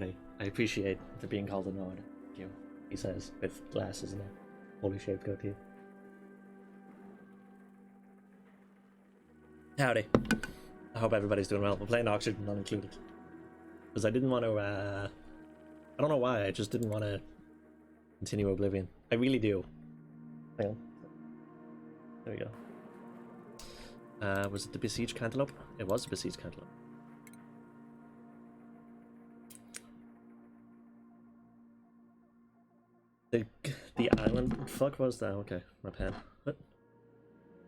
Howdy. I appreciate the being called a nod. Thank you, he says, with glasses and a fully shaved goatee. Howdy. I hope everybody's doing well. We're playing Oxygen not included. Because I didn't want to, I don't know why, I just didn't want to continue Oblivion. I really do. Hang on. There we go. Was it the Besieged Cantaloupe? It was the Besieged Cantaloupe. The island? What the fuck was that? Okay, my pen. What?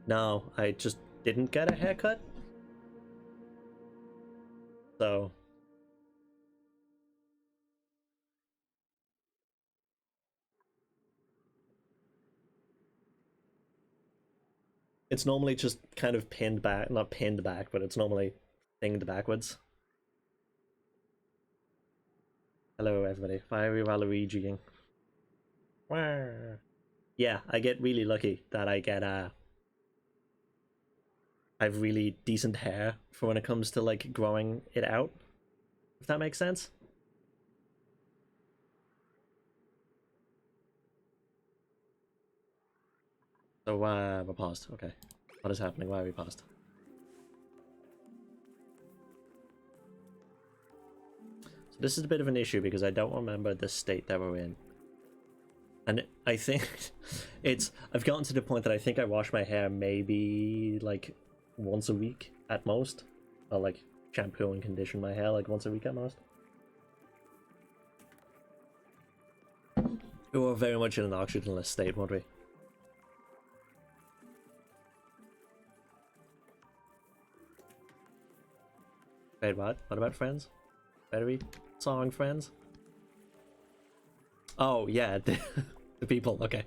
No, I just didn't get a haircut. So... it's normally just kind of pinned back, not pinned back, but it's normally thinged backwards. Hello everybody, Fiery Waluigiing. Yeah, I get really lucky that I get I have really decent hair for when it comes to like growing it out, if that makes sense. So we're paused. Okay, what is happening? Why are we paused? So this is a bit of an issue because I don't remember the state that we're in. And I think I've gotten to the point that I think I wash my hair maybe like once a week at most. Or like shampoo and condition my hair like once a week at most. We were very much in an oxygenless state, weren't we? Wait, what? What about Friends? Battery song Friends? Oh, yeah, the people, okay.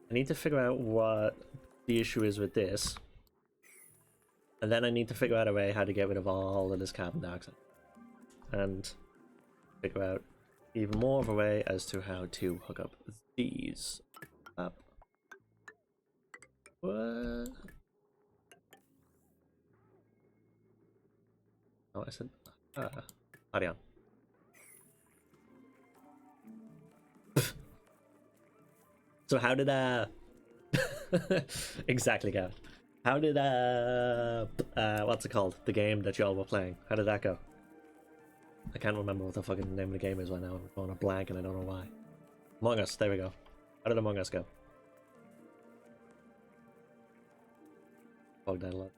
I need to figure out what the issue is with this. And then I need to figure out a way how to get rid of all of this carbon dioxide. And figure out even more of a way as to how to hook up these up. What? Oh, I said, carry on. So how did exactly, Gavin. How did what's it called? The game that y'all were playing. How did that go? I can't remember what the fucking name of the game is right now. I'm going a blank and I don't know why. Among Us, there we go. How did Among Us go? Fuck that lot.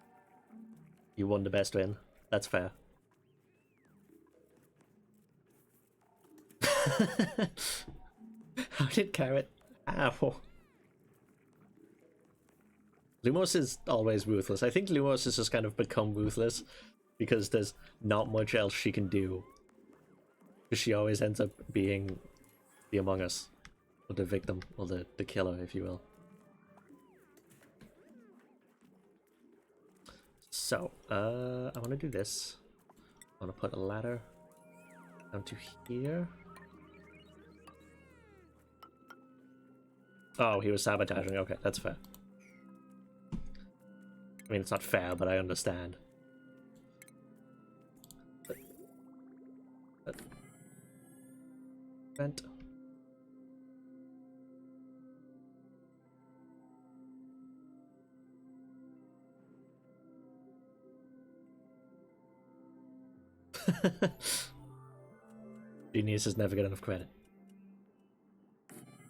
You won the best win. That's fair. How did Carrot? Ow. Lumos is always ruthless. I think Lumos has just kind of become ruthless because there's not much else she can do. Because she always ends up being the Among Us. Or the victim, or the killer, if you will. So, I want to do this. I want to put a ladder down to here. Oh, he was sabotaging. Okay, that's fair. I mean, it's not fair, but I understand. Vent. Geniuses never get enough credit.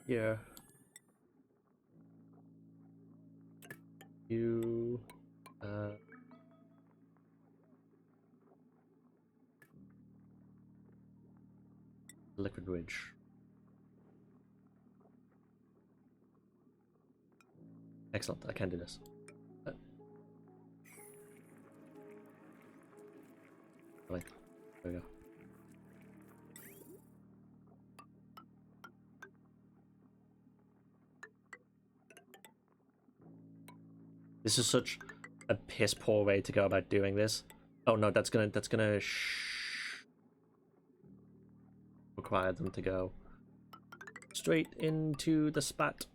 Yeah. You... Liquid Ridge. Excellent, I can do this. Right, there we go. This is such a piss poor way to go about doing this. Oh no, that's gonna require them to go straight into the spot.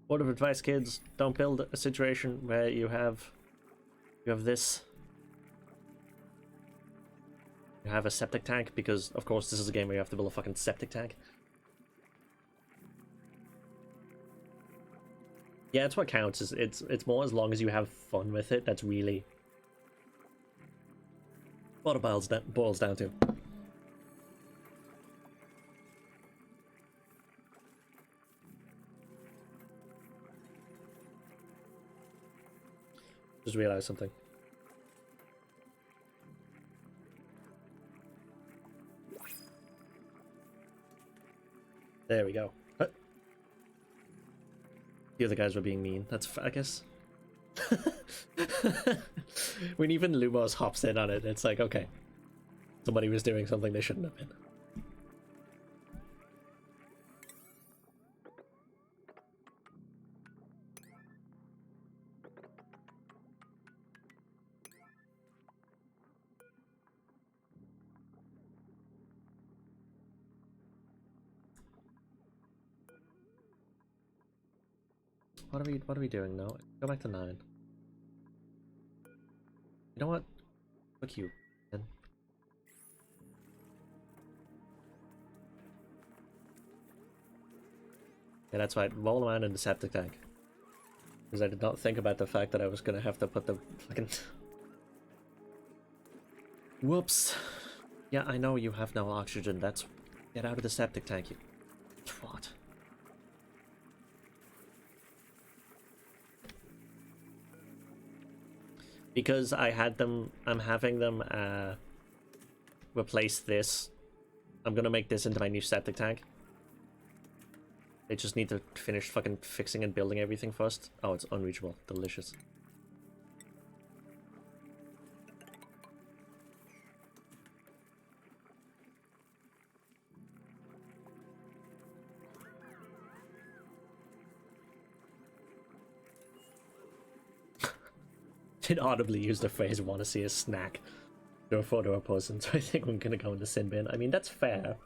Word of advice, kids: don't build a situation where you have this. You have a septic tank, because of course this is a game where you have to build a fucking septic tank. Yeah, it's what counts. Is it's more as long as you have fun with it. That's really what it boils down to. Just realized something. There we go. The other guys were being mean. That's, I guess. When even Lumos hops in on it, it's like, okay. Somebody was doing something they shouldn't have been. What are we doing now? Go back to 9. You know what? Fuck you. Then. Yeah, that's right. Roll around in the septic tank. Because I did not think about the fact that I was gonna have to put the fucking... Whoops. Yeah, I know you have no oxygen. That's... Get out of the septic tank, you... Twat. Because I had them... I'm having them, replace this. I'm gonna make this into my new septic tank. They just need to finish fucking fixing and building everything first. Oh, it's unreachable. Delicious. Did audibly use the phrase "want to see a snack" to a photo of person, so I think I'm gonna go in the sin bin. I mean, that's fair.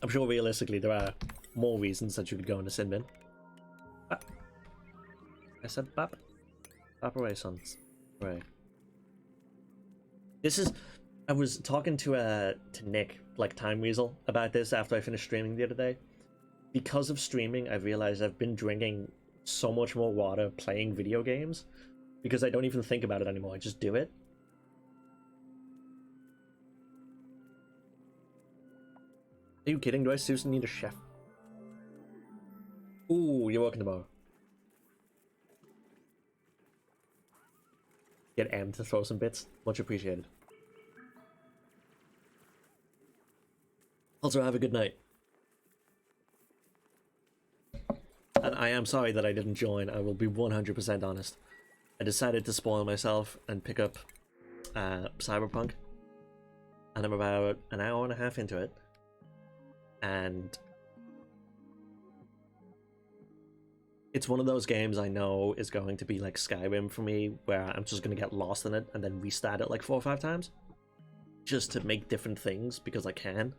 I'm sure realistically there are more reasons that you could go in the sin bin. Bap. I said bap. Bap away, sons. Right. This is... I was talking to Nick, like Time Weasel, about this after I finished streaming the other day. Because of streaming, I've realized I've been drinking so much more water playing video games because I don't even think about it anymore. I just do it. Are you kidding? Do I seriously need a chef? Ooh, you're working tomorrow. Get M to throw some bits. Much appreciated. Also, have a good night. And I am sorry that I didn't join. I will be 100% honest. I decided to spoil myself and pick up Cyberpunk. And I'm about an hour and a half into it. And it's one of those games I know is going to be like Skyrim for me, where I'm just going to get lost in it and then restart it like 4 or 5 times. Just to make different things, because I can.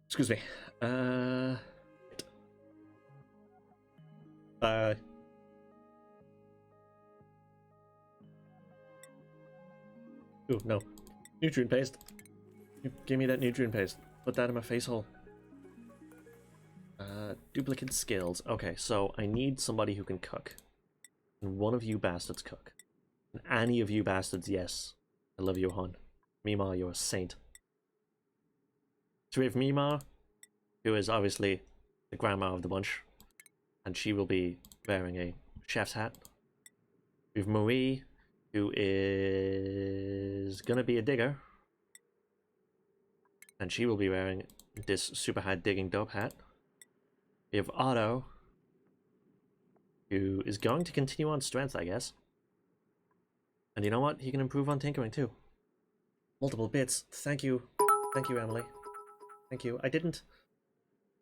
Excuse me. Ooh, no. Nutrient paste. Give me that nutrient paste. Put that in my face hole. Duplicate skills. Okay, so I need somebody who can cook. And one of you bastards cook. And any of you bastards, yes. I love you, hon. Mima, you're a saint. So we have Mima, who is obviously the grandma of the bunch. And she will be wearing a chef's hat. We have Marie, who is gonna be a digger. And she will be wearing this super high digging dope hat. We have Otto, who is going to continue on strength, I guess. And you know what? He can improve on tinkering too. Multiple bits. Thank you. Thank you, Emily. Thank you. I didn't.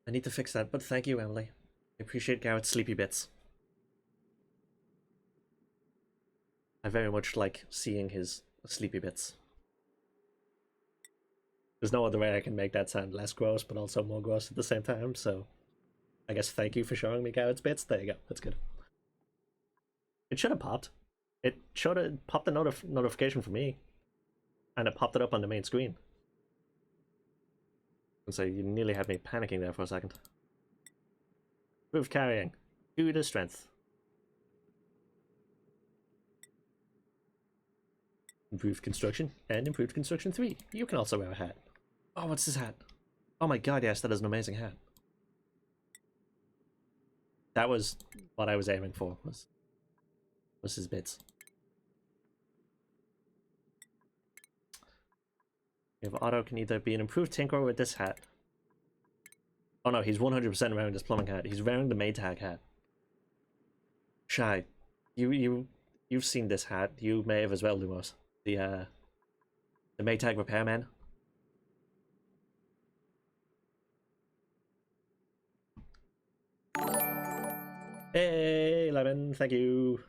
I need to fix that, but thank you, Emily. I appreciate Garrett's sleepy bits. I very much like seeing his sleepy bits. There's no other way I can make that sound less gross, but also more gross at the same time, so I guess thank you for showing me Garrett's bits. There you go, that's good. It should have popped. It should have popped a notification for me, and it popped it up on the main screen. And so you nearly had me panicking there for a second. Improved carrying. 2 to strength. Improved construction, and improved construction 3. You can also wear a hat. Oh, what's this hat? Oh my god, yes, that is an amazing hat. That was what I was aiming for, was his bits. You have Otto can either be an improved tinkerer with this hat. Oh no, he's 100% wearing this plumbing hat. He's wearing the Maytag hat. Shy, you've seen this hat. You may have as well, Lumos. The Maytag repairman. Hey, Lemon, thank you.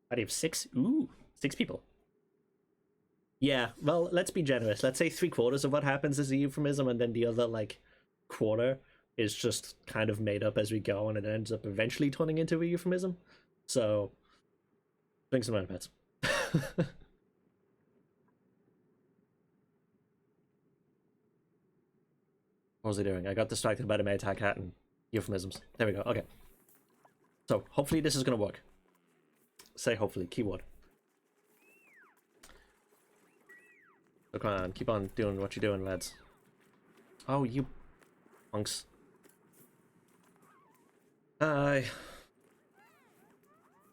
I have 6. Ooh, 6 people. Yeah, well, let's be generous. Let's say 3/4 of what happens is a euphemism, and then the other, like, quarter is just kind of made up as we go, and it ends up eventually turning into a euphemism. So, bring some round pets. What was I doing? I got distracted by the Maytag hat and euphemisms. There we go, okay. So, hopefully this is gonna work. Say hopefully, keyword. So come on, keep on doing what you're doing, lads. Oh, you punks.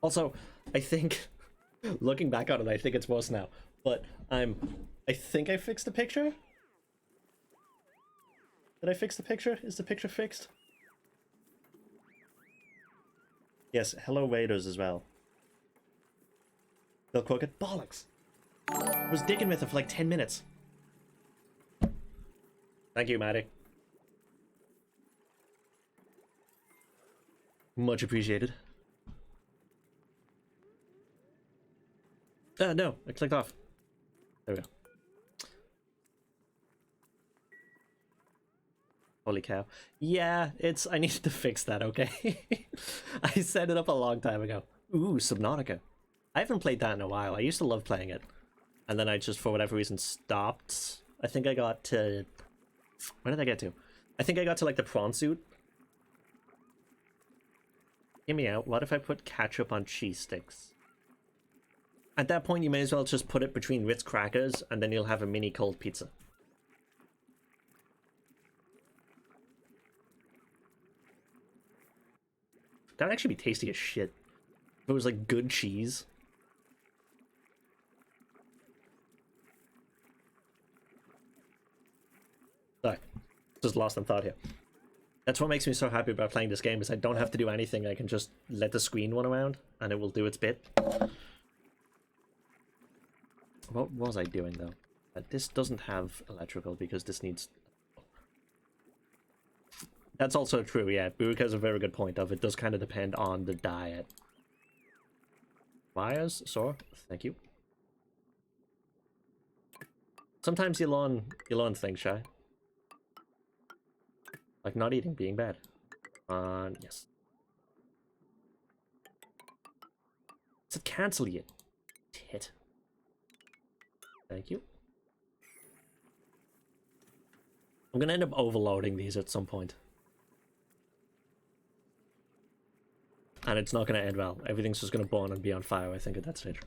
Also, I think, looking back on it, I think it's worse now. But I think I fixed the picture? Did I fix the picture? Is the picture fixed? Yes, hello waiters as well. They'll cook it. Bollocks! I was digging with it for like 10 minutes. Thank you, Maddie. Much appreciated. No, I clicked off. There we go. Holy cow. Yeah, I needed to fix that, okay? I set it up a long time ago. Ooh, Subnautica. I haven't played that in a while. I used to love playing it. And then I just, for whatever reason, stopped. I think I got to... Where did I get to? I think I got to, like, the prawn suit. Hear me out. What if I put ketchup on cheese sticks? At that point, you may as well just put it between Ritz crackers, and then you'll have a mini cold pizza. That would actually be tasty as shit. If it was, like, good cheese. Sorry. Just lost in thought here. That's what makes me so happy about playing this game, is I don't have to do anything. I can just let the screen run around, and it will do its bit. What was I doing, though? This doesn't have electrical, because this needs... That's also true, yeah. Buruk has a very good point of it does kind of depend on the diet. Wires, so thank you. Sometimes you learn things, Shy. Like not eating being bad. Yes. It's a cancel you tit. Thank you. I'm gonna end up overloading these at some point. And it's not gonna end well. Everything's just gonna burn and be on fire, I think, at that stage.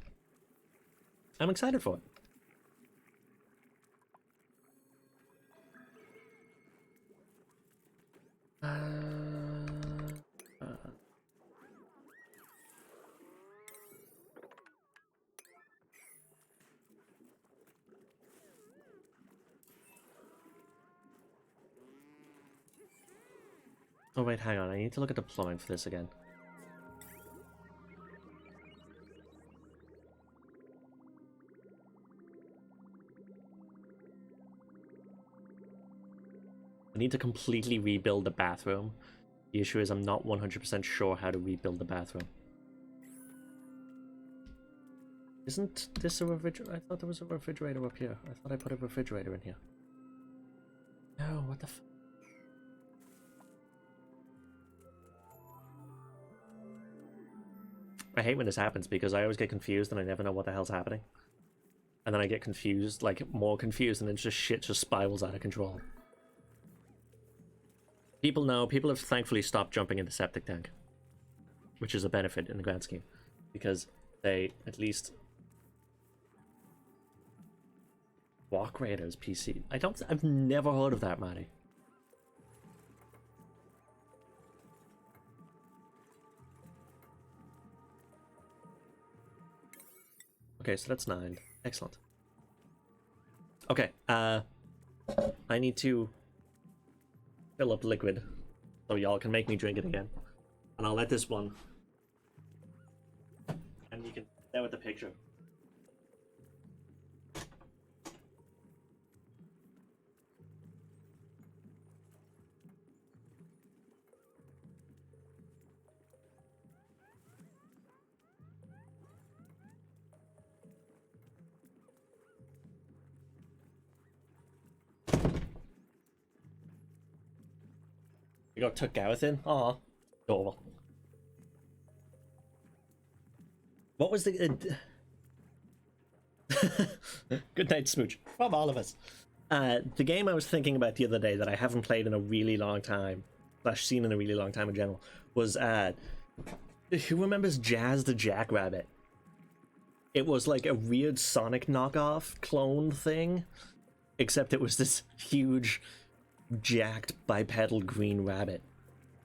I'm excited for it. Oh wait, hang on. I need to look at the plumbing for this again. I need to completely rebuild the bathroom. The issue is I'm not 100% sure how to rebuild the bathroom. Isn't this a refrigerator? I thought there was a refrigerator up here. I thought I put a refrigerator in here. No, what the f... I hate when this happens because I always get confused and I never know what the hell's happening. And then I get confused, like more confused, and then just shit just spirals out of control. People know, people have thankfully stopped jumping in the septic tank. Which is a benefit in the grand scheme. Because they, at least... Walk Raiders PC. I've never heard of that, Matty. Okay, so that's 9. Excellent. Okay, I need to fill up liquid so y'all can make me drink it again. And I'll let this one. And you can stay with the picture. We got took Gareth in. Aw, adorable. What was the? Good night, Smooch. From all of us. The game I was thinking about the other day that I haven't played in a really long time, / seen in a really long time in general, was who remembers Jazz the Jackrabbit? It was like a weird Sonic knockoff clone thing, except it was this huge, jacked bipedal green rabbit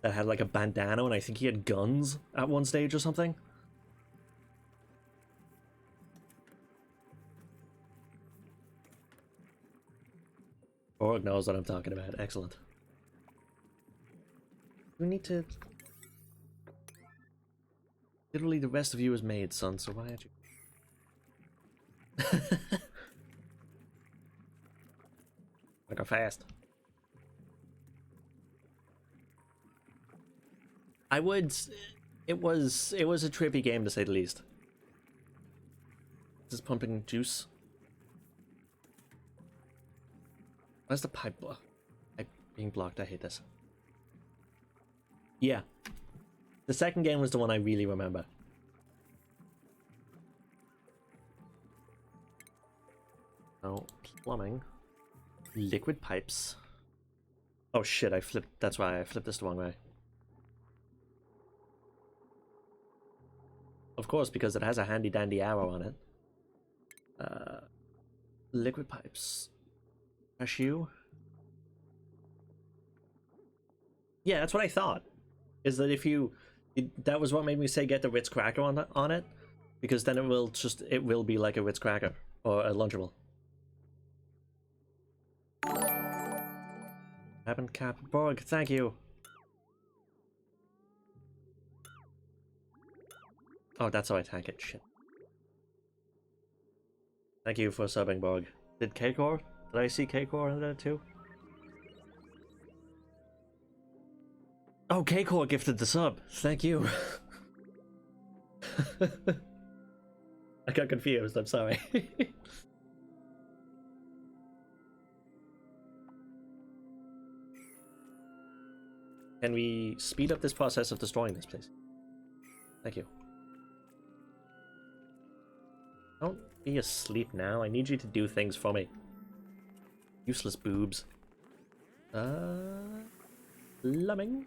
that had like a bandana, and I think he had guns at one stage or something. Borg knows what I'm talking about. Excellent. We need to... Literally the rest of you is made, son, so why aren't you... Gotta go fast. I would... It was a trippy game, to say the least. This is pumping juice. Where's the pipe being blocked? I hate this. Yeah. The second game was the one I really remember. Oh, plumbing. Liquid pipes. Oh shit, I flipped... That's why I flipped this the wrong way. Of course, because it has a handy dandy arrow on it. Liquid pipes. Shoe. Yeah, that's what I thought. Is that if you... that was what made me say get the Ritz cracker on it. Because then it will be like a Ritz cracker. Or a Lunchable. Cabin Cap Borg, thank you. Oh, that's how I tank it. Shit. Thank you for subbing, Borg. Did K-Core? Did I see K-Core in there too? Oh, K-Core gifted the sub. Thank you. I got confused. I'm sorry. Can we speed up this process of destroying this, please? Thank you. Don't be asleep now. I need you to do things for me. Useless boobs. Lumming.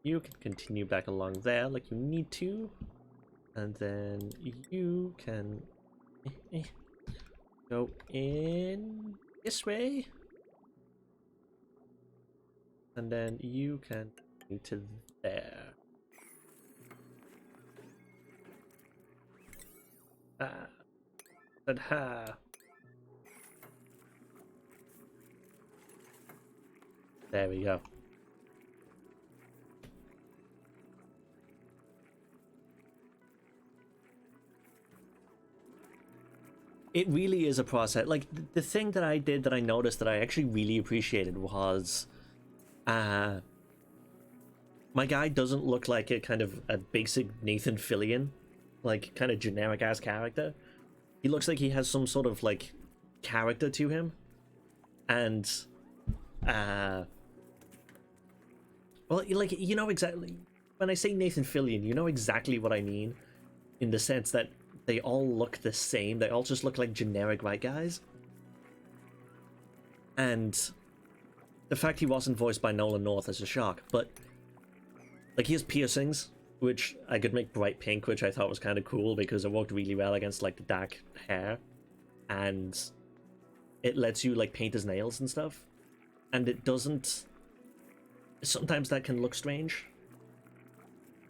You can continue back along there like you need to. And then you can go in this way. And then you can go to there. There we go. It really is a process. Like, the thing that I did that I noticed that I actually really appreciated was... my guy doesn't look like a kind of a basic Nathan Fillion. like kind of generic ass character. He looks like he has some sort of like character to him, and well, like, you know exactly when I say Nathan Fillion, you know exactly what I mean, in the sense that they all look the same. They all just look like generic white guys, and the fact he wasn't voiced by Nolan North is a shock. But like, he has piercings, which I could make bright pink, which I thought was kind of cool because it worked really well against like the dark hair, and it lets you like paint his nails and stuff, and it doesn't. Sometimes that can look strange.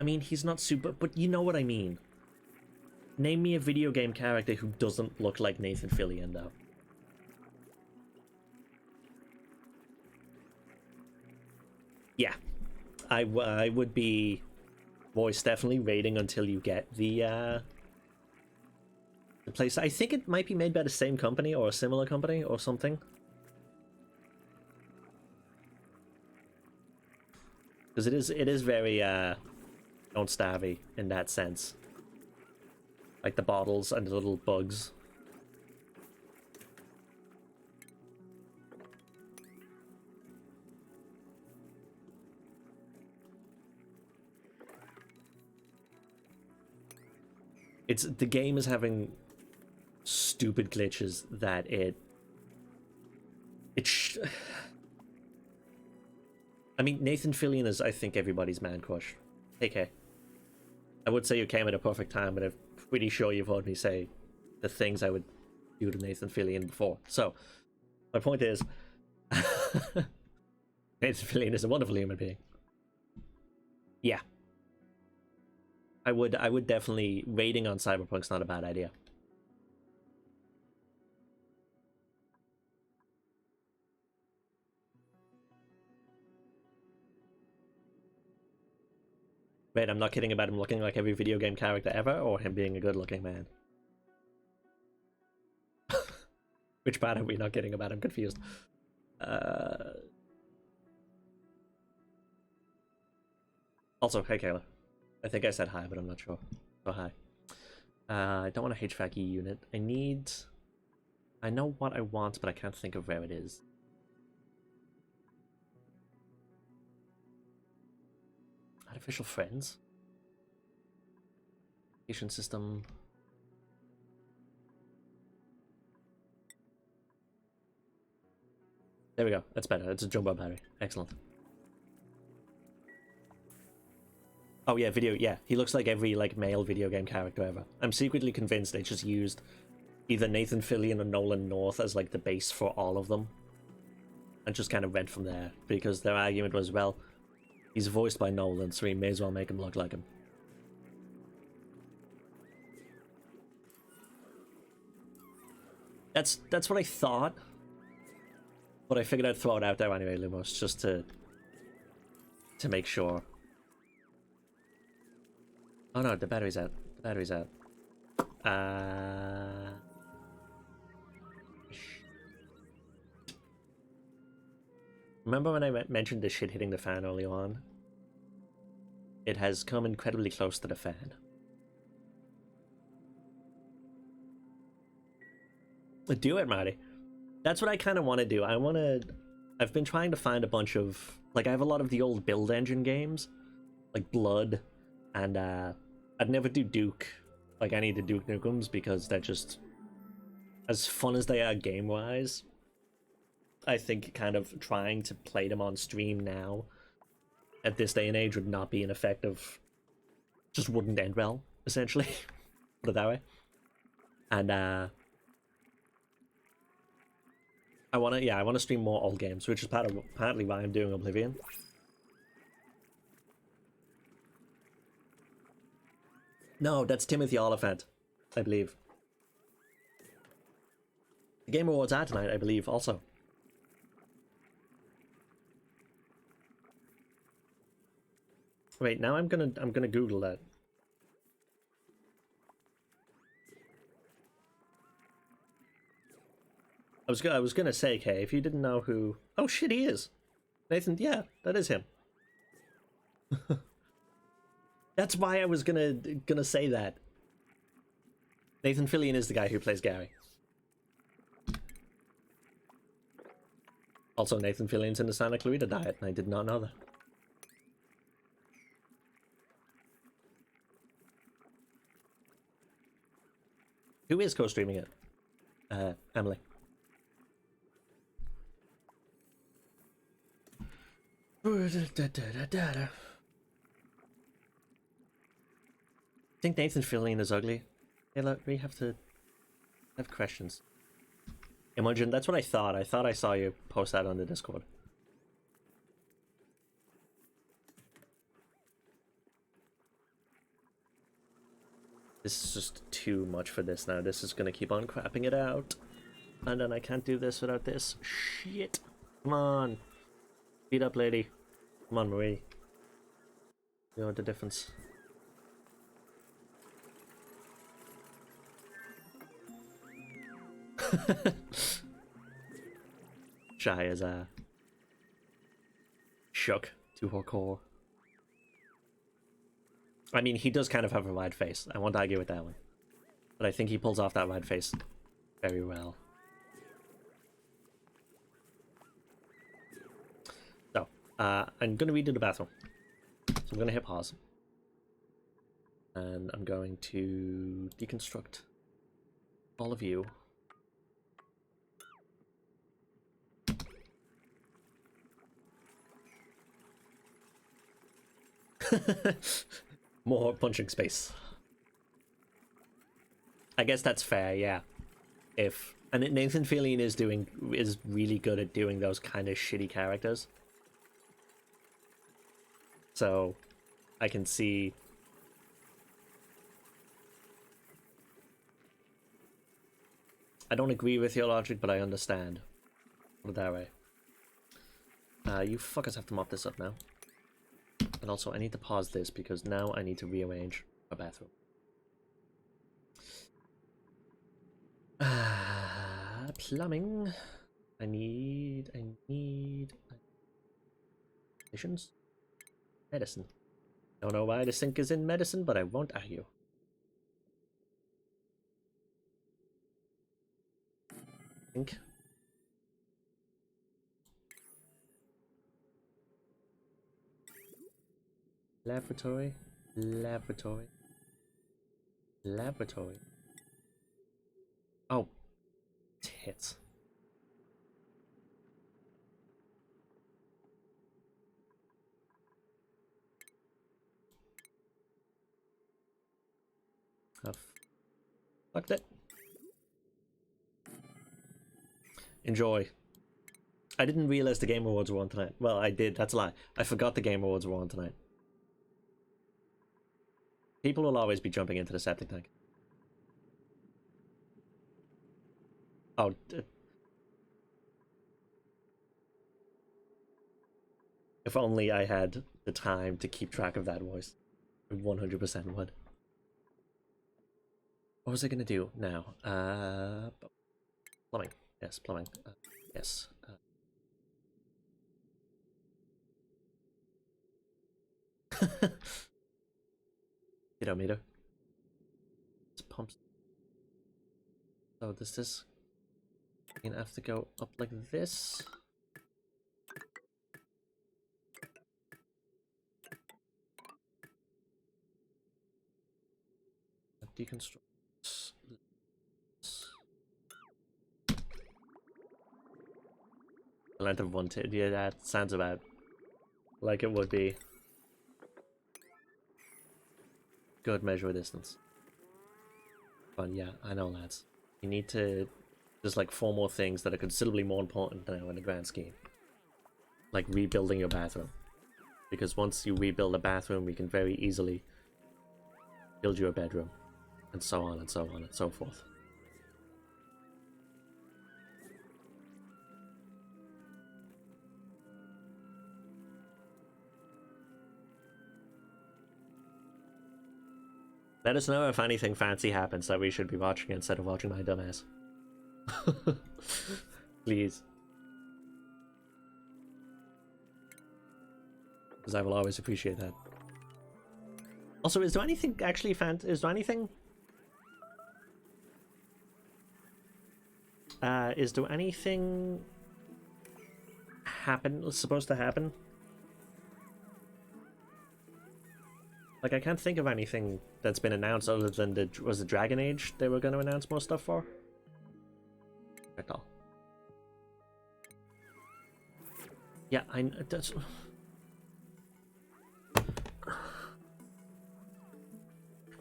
I mean, he's not super, but you know what I mean. Name me a video game character who doesn't look like Nathan Fillion, though. Yeah, I would be voice definitely rating until you get the place. I think it might be made by the same company or a similar company or something. Because it is very Don't Starvey in that sense. Like the bottles and the little bugs. The game is having stupid glitches that I mean, Nathan Fillion is, I think, everybody's man crush. AK. I would say you came at a perfect time, but I'm pretty sure you've heard me say the things I would do to Nathan Fillion before. So, my point is, Nathan Fillion is a wonderful human being. Yeah. I would definitely, rating on Cyberpunk's not a bad idea. Wait, I'm not kidding about him looking like every video game character ever, or him being a good-looking man. Which part are we not kidding about? I'm confused. Also, hey Kayla. I think I said hi, but I'm not sure. So hi. I don't want a HVAC unit. I know what I want, but I can't think of where it is. Artificial friends? Patient system. There we go. That's better. It's a jumbo battery. Excellent. Oh yeah, yeah. He looks like every like male video game character ever. I'm secretly convinced they just used either Nathan Fillion or Nolan North as like the base for all of them, and just kind of went from there, because their argument was, well, he's voiced by Nolan, so we may as well make him look like him. That's what I thought, but I figured I'd throw it out there anyway, Lumos, just to make sure. Oh no, the battery's out. The battery's out. Remember when I mentioned the shit hitting the fan early on? It has come incredibly close to the fan. Do it, Marty. That's what I kind of want to do. I've been trying to find a bunch of... Like, I have a lot of the old Build Engine games. Like Blood. And, I'd never do Duke. Like, any of the Duke Nukems, because they're just... As fun as they are game-wise, I think kind of trying to play them on stream now, at this day and age, would not be an effective... Just wouldn't end well, essentially. Put it that way. And, I want to stream more old games, which is partly why I'm doing Oblivion. No, that's Timothy Oliphant, I believe. The Game Awards are tonight, I believe, also. Wait, now I'm gonna Google that. I was gonna say, Kay, if you didn't know who... Oh shit, he is! Nathan, yeah, that is him. That's why I was gonna say that. Nathan Fillion is the guy who plays Gary. Also, Nathan Fillion's in the Santa Clarita Diet, and I did not know that. Who is co-streaming it? Emily. I think Nathan Fillion is ugly. Hey, look, we have to have questions. Imogen, that's what I thought. I thought I saw you post that on the Discord. This is just too much for this now. This is gonna keep on crapping it out. And then I can't do this without this. Shit. Come on. Beat up, lady. Come on, Marie. You know the difference. Shy is shook to her core. I mean, he does kind of have a wide face. I won't argue with that one. But I think he pulls off that wide face very well. So, I'm going to redo the bathroom. So I'm going to hit pause. And I'm going to deconstruct all of you. More punching space. I guess that's fair, yeah. And Nathan Fillion is really good at doing those kind of shitty characters. So I can see I don't agree with your logic, but I understand. Put it that way. You fuckers have to mop this up now. And also, I need to pause this because now I need to rearrange a bathroom. Plumbing. I need additions. Medicine. Don't know why the sink is in medicine, but I won't argue. Sink. Laboratory. Oh, tits. I've fucked it. Enjoy. I didn't realize the Game Awards were on tonight. Well, I did. That's a lie. I forgot the Game Awards were on tonight. People will always be jumping into the septic tank. Oh, if only I had the time to keep track of that voice. I 100% would. What was I gonna do now? Plumbing. Yes, plumbing. Yes. Meter. It's pumps. So does this gonna have to go up like this? Deconstruct. The length of one tip. Yeah, that sounds about like it would be. Good measure of distance. But yeah, I know, lads. You need to. There's like 4 more things that are considerably more important now in the grand scheme. Like rebuilding your bathroom. Because once you rebuild a bathroom, we can very easily build you a bedroom. And so on and so on and so forth. Let us know if anything fancy happens that we should be watching instead of watching my dumbass. Please. Because I will always appreciate that. Also, is there anything actually is there anything Is there anything supposed to happen? Like, I can't think of anything that's been announced other than was the Dragon Age they were going to announce more stuff for? That's all. Yeah, that's...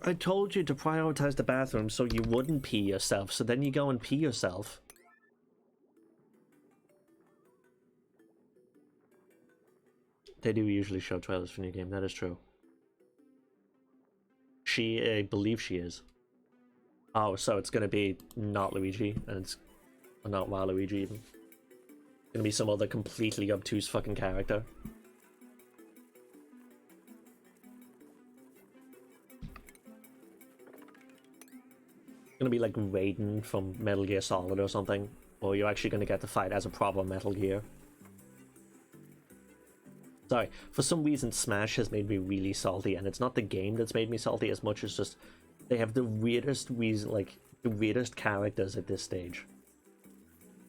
I told you to prioritize the bathroom so you wouldn't pee yourself, so then you go and pee yourself. They do usually show trailers for new game, that is true. I believe she is. Oh, so it's gonna be not Luigi, and it's not Waluigi even. It's gonna be some other completely obtuse fucking character. It's gonna be like Raiden from Metal Gear Solid or something, or you're actually gonna get to fight as a proper Metal Gear. Sorry, for some reason Smash has made me really salty, and it's not the game that's made me salty as much as just they have the weirdest reason, like the weirdest characters at this stage,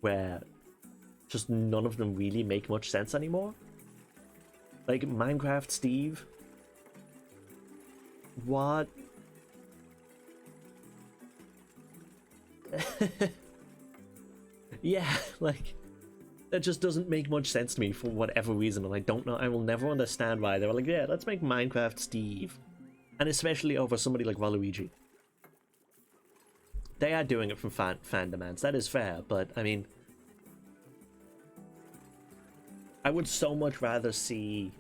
where just none of them really make much sense anymore. Like Minecraft Steve. What? Yeah, like that just doesn't make much sense to me for whatever reason, and I don't know. I will never understand why they were like, yeah, let's make Minecraft Steve, and especially over somebody like Waluigi. They are doing it from fan demands. That is fair, but I mean, I would so much rather see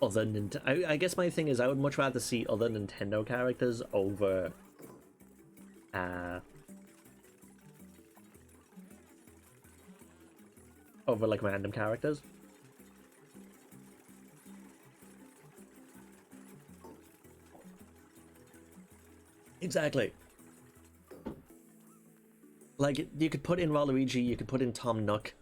other Nintendo. I guess my thing is I would much rather see other Nintendo characters over like random characters. Exactly. Like, you could put in Waluigi, you could put in Tom Nook.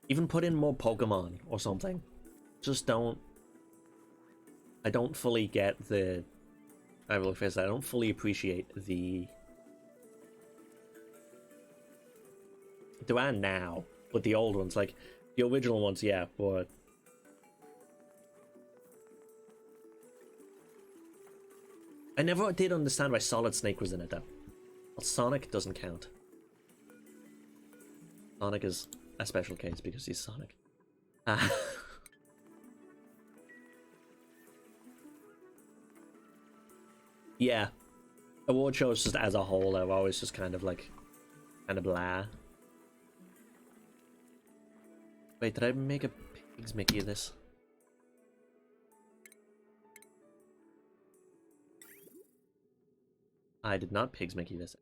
Even put in more Pokemon or something. Just don't... I don't fully get the... I will face that. I don't fully appreciate the... There are now, but the old ones, like, the original ones, yeah, but... I never did understand why Solid Snake was in it, though. Well, Sonic doesn't count. Sonic is a special case because he's Sonic. Yeah. Award shows just as a whole are always just kind of like... kind of blah. Wait, did I make a Pigs Mickey of this? I did not Pigs Mickey this.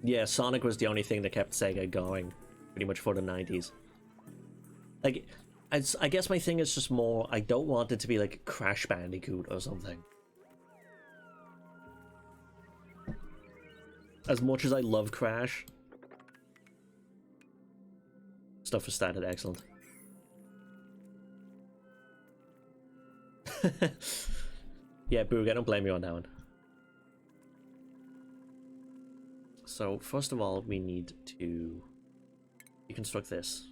Yeah, Sonic was the only thing that kept Sega going pretty much for the 90s. Like, I guess my thing is just more, I don't want it to be like Crash Bandicoot or something. As much as I love Crash, stuff is started excellent. Yeah, Boog, I don't blame you on that one. So, first of all, we need to deconstruct this.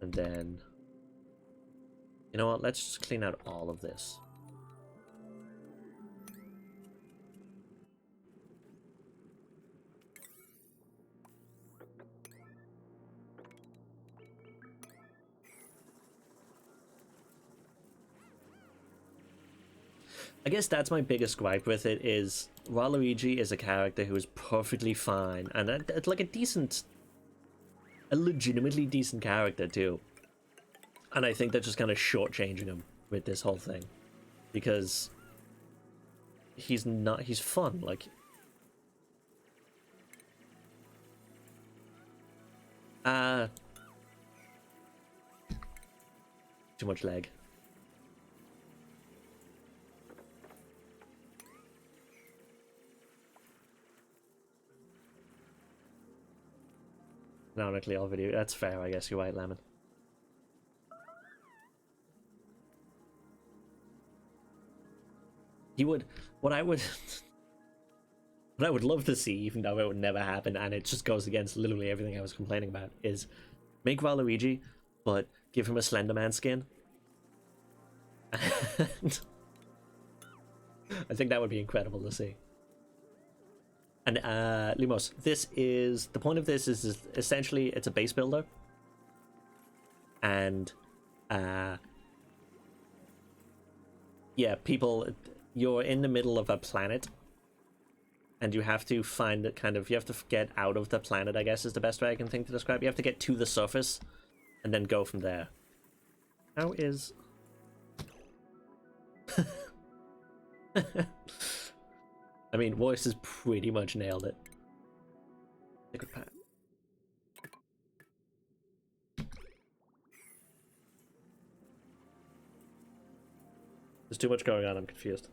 And then... You know what, let's just clean out all of this. I guess that's my biggest gripe with it, is Waluigi is a character who is perfectly fine, and it's like a legitimately decent character too. And I think they're just kind of shortchanging him with this whole thing, because he's fun, like... Too much leg. Canonically, all video. That's fair, I guess. You're right, Lemon. He would. What I would. What I would love to see, even though it would never happen, and it just goes against literally everything I was complaining about, is make Waluigi, but give him a Slenderman skin. And I think that would be incredible to see. And Lumos, this is the point of this is essentially it's a base builder, and yeah, people, you're in the middle of a planet. And you have to find it kind of, you have to get out of the planet, I guess is the best way I can think to describe. You have to get to the surface and then go from there. How is... I mean, Voice has pretty much nailed it. Take a pat. There's too much going on, I'm confused.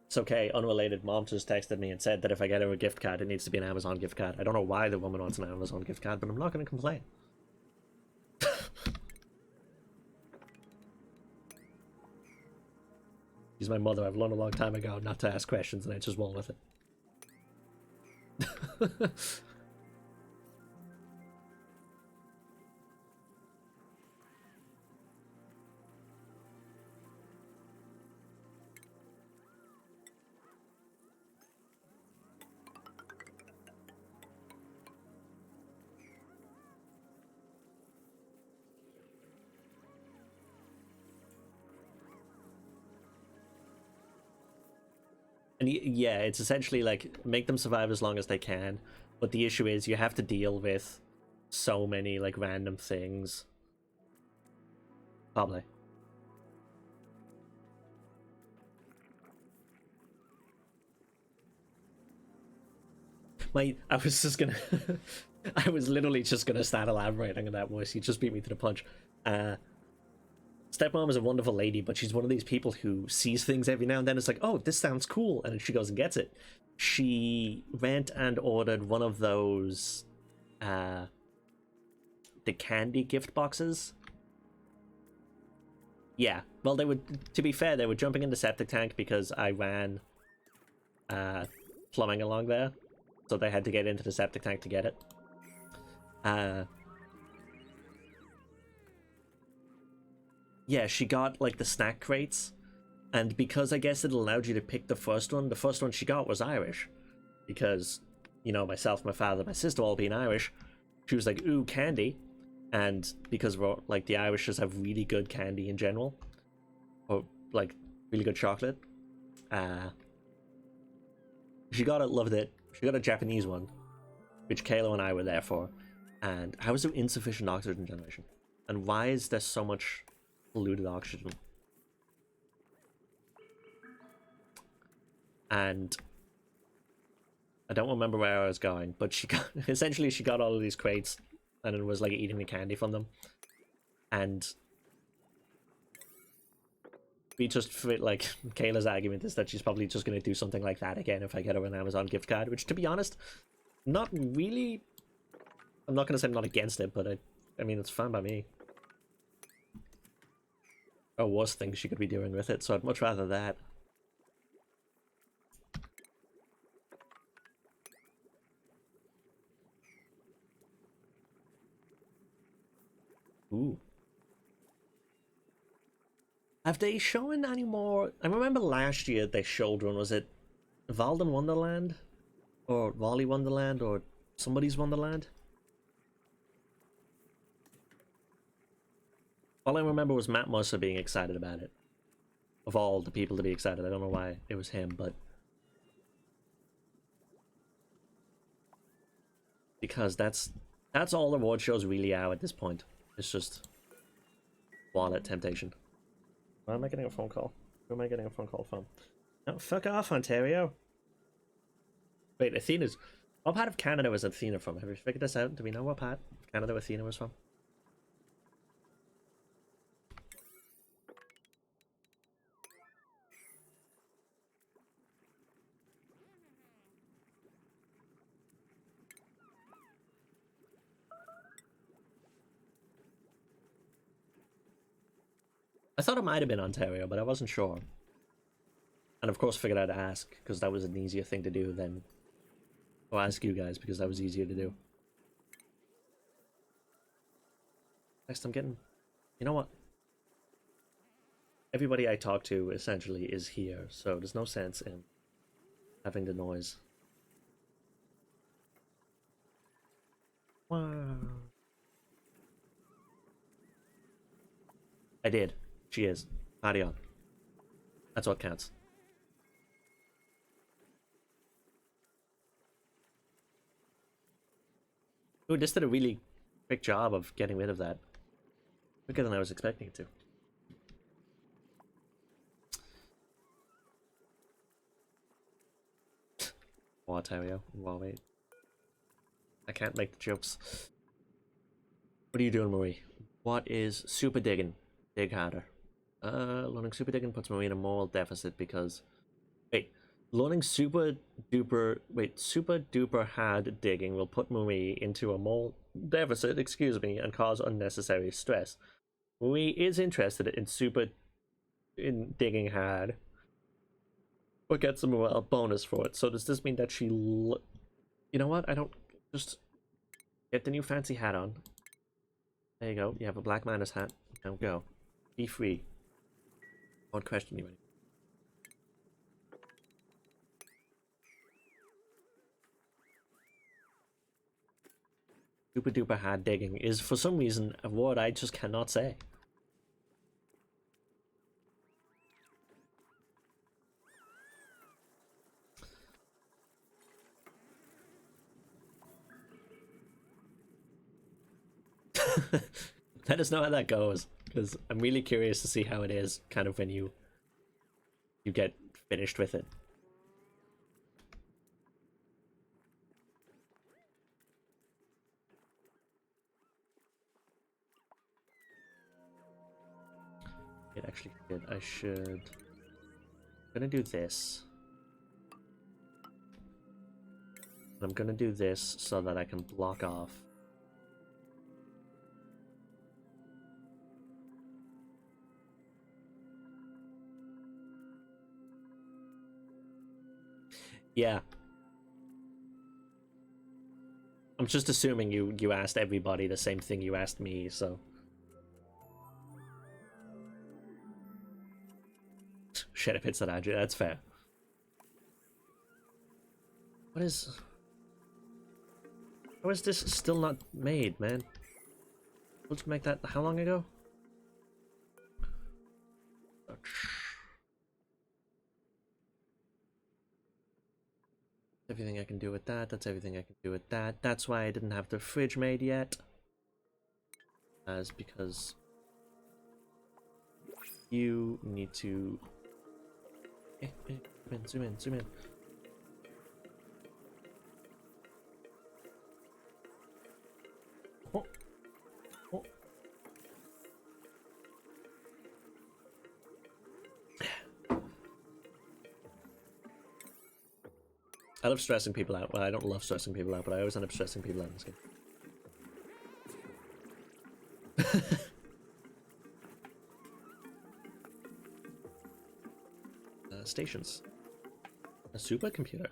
It's okay, unrelated. Mom just texted me and said that if I get her a gift card, it needs to be an Amazon gift card. I don't know why the woman wants an Amazon gift card, but I'm not going to complain. She's my mother. I've learned a long time ago not to ask questions, and I just roll with it. And yeah, it's essentially like make them survive as long as they can, but the issue is you have to deal with so many like random things. Probably. I was just gonna I was literally just gonna start elaborating on that voice. You just beat me to the punch. Stepmom is a wonderful lady, but she's one of these people who sees things every now and then. It's like, oh, this sounds cool, and then she goes and gets it. She went and ordered one of those, the candy gift boxes. Yeah, well, they would. To be fair, they were jumping in the septic tank because I ran, plumbing along there, so they had to get into the septic tank to get it. Yeah, she got like the snack crates, and because I guess it allowed you to pick the first one she got was Irish. Because, you know, myself, my father, my sister all being Irish, she was like, ooh, candy. And because we're like the Irish just have really good candy in general, or like really good chocolate, she got it, loved it. She got a Japanese one, which Kayla and I were there for. And how is there insufficient oxygen generation? And why is there so much polluted oxygen? And I don't remember where I was going, but she got essentially she got all of these crates and it was like eating the candy from them. And we just like Kayla's argument is that she's probably just going to do something like that again if I get her an Amazon gift card, which to be honest, not really. I'm not going to say I'm not against it, but I mean, it's fine by me. Or worse things she could be doing with it, so I'd much rather that. Ooh. Have they shown any more? I remember last year they showed one. Was it Valden Wonderland? Or Wally Wonderland? Or somebody's Wonderland? All I remember was Matt Mercer being excited about it. Of all the people to be excited. I don't know why it was him, but... Because that's all award shows really are at this point. It's just... wallet temptation. Why am I getting a phone call? Who am I getting a phone call from? Oh, fuck off, Ontario. Wait, Athena's... What part of Canada was Athena from? Have we figured this out? Do we know what part of Canada Athena was from? I thought it might have been Ontario, but I wasn't sure. And of course figured out to ask, because that was an easier thing to do than... I'll ask you guys, because that was easier to do. Next I'm getting... You know what? Everybody I talk to, essentially, is here, so there's no sense in having the noise. Wow. I did. She is. Party on. That's what counts. Ooh, this did a really quick job of getting rid of that. Quicker than I was expecting it to. Ontario. Well, wait. I can't make the jokes. What are you doing, Marie? What is super digging? Dig harder. Learning super digging puts Marie in a moral deficit because... Wait. Learning super duper hard digging will put Marie into a moral deficit, excuse me, and cause unnecessary stress. Marie is interested in digging hard, but gets a morale bonus for it. So does this mean that she... You know what? I don't... Just get the new fancy hat on. There you go. You have a Black Manus hat. Now go. Be free. I won't question you anymore. Super duper hard digging is for some reason a word I just cannot say. Let us know how that goes, because I'm really curious to see how it is kind of when you get finished with it. It actually did. I should... I'm gonna do this. I'm gonna do this so that I can block off. Yeah. I'm just assuming you asked everybody the same thing you asked me, so... Shit, if it's that Andrew, that's fair. What is... How is this still not made, man? Let's make that how long ago? Everything I can do with that, that's everything I can do with that. That's why I didn't have the fridge made yet. As because you need to... zoom in, zoom in. Oh. Oh. I love stressing people out. Well, I don't love stressing people out, but I always end up stressing people out in this game. Stations. A supercomputer.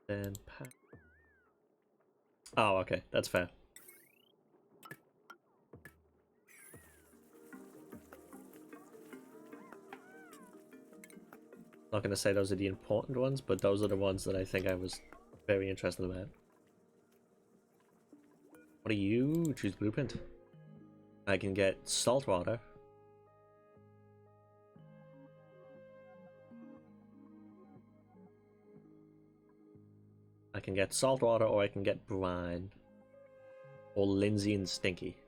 Then oh, okay, that's fair. Not gonna say those are the important ones, but those are the ones that I think I was very interested about. What are you? Choose blueprint. I can get salt water. I can get salt water, or I can get brine. Or Lindsay and Stinky.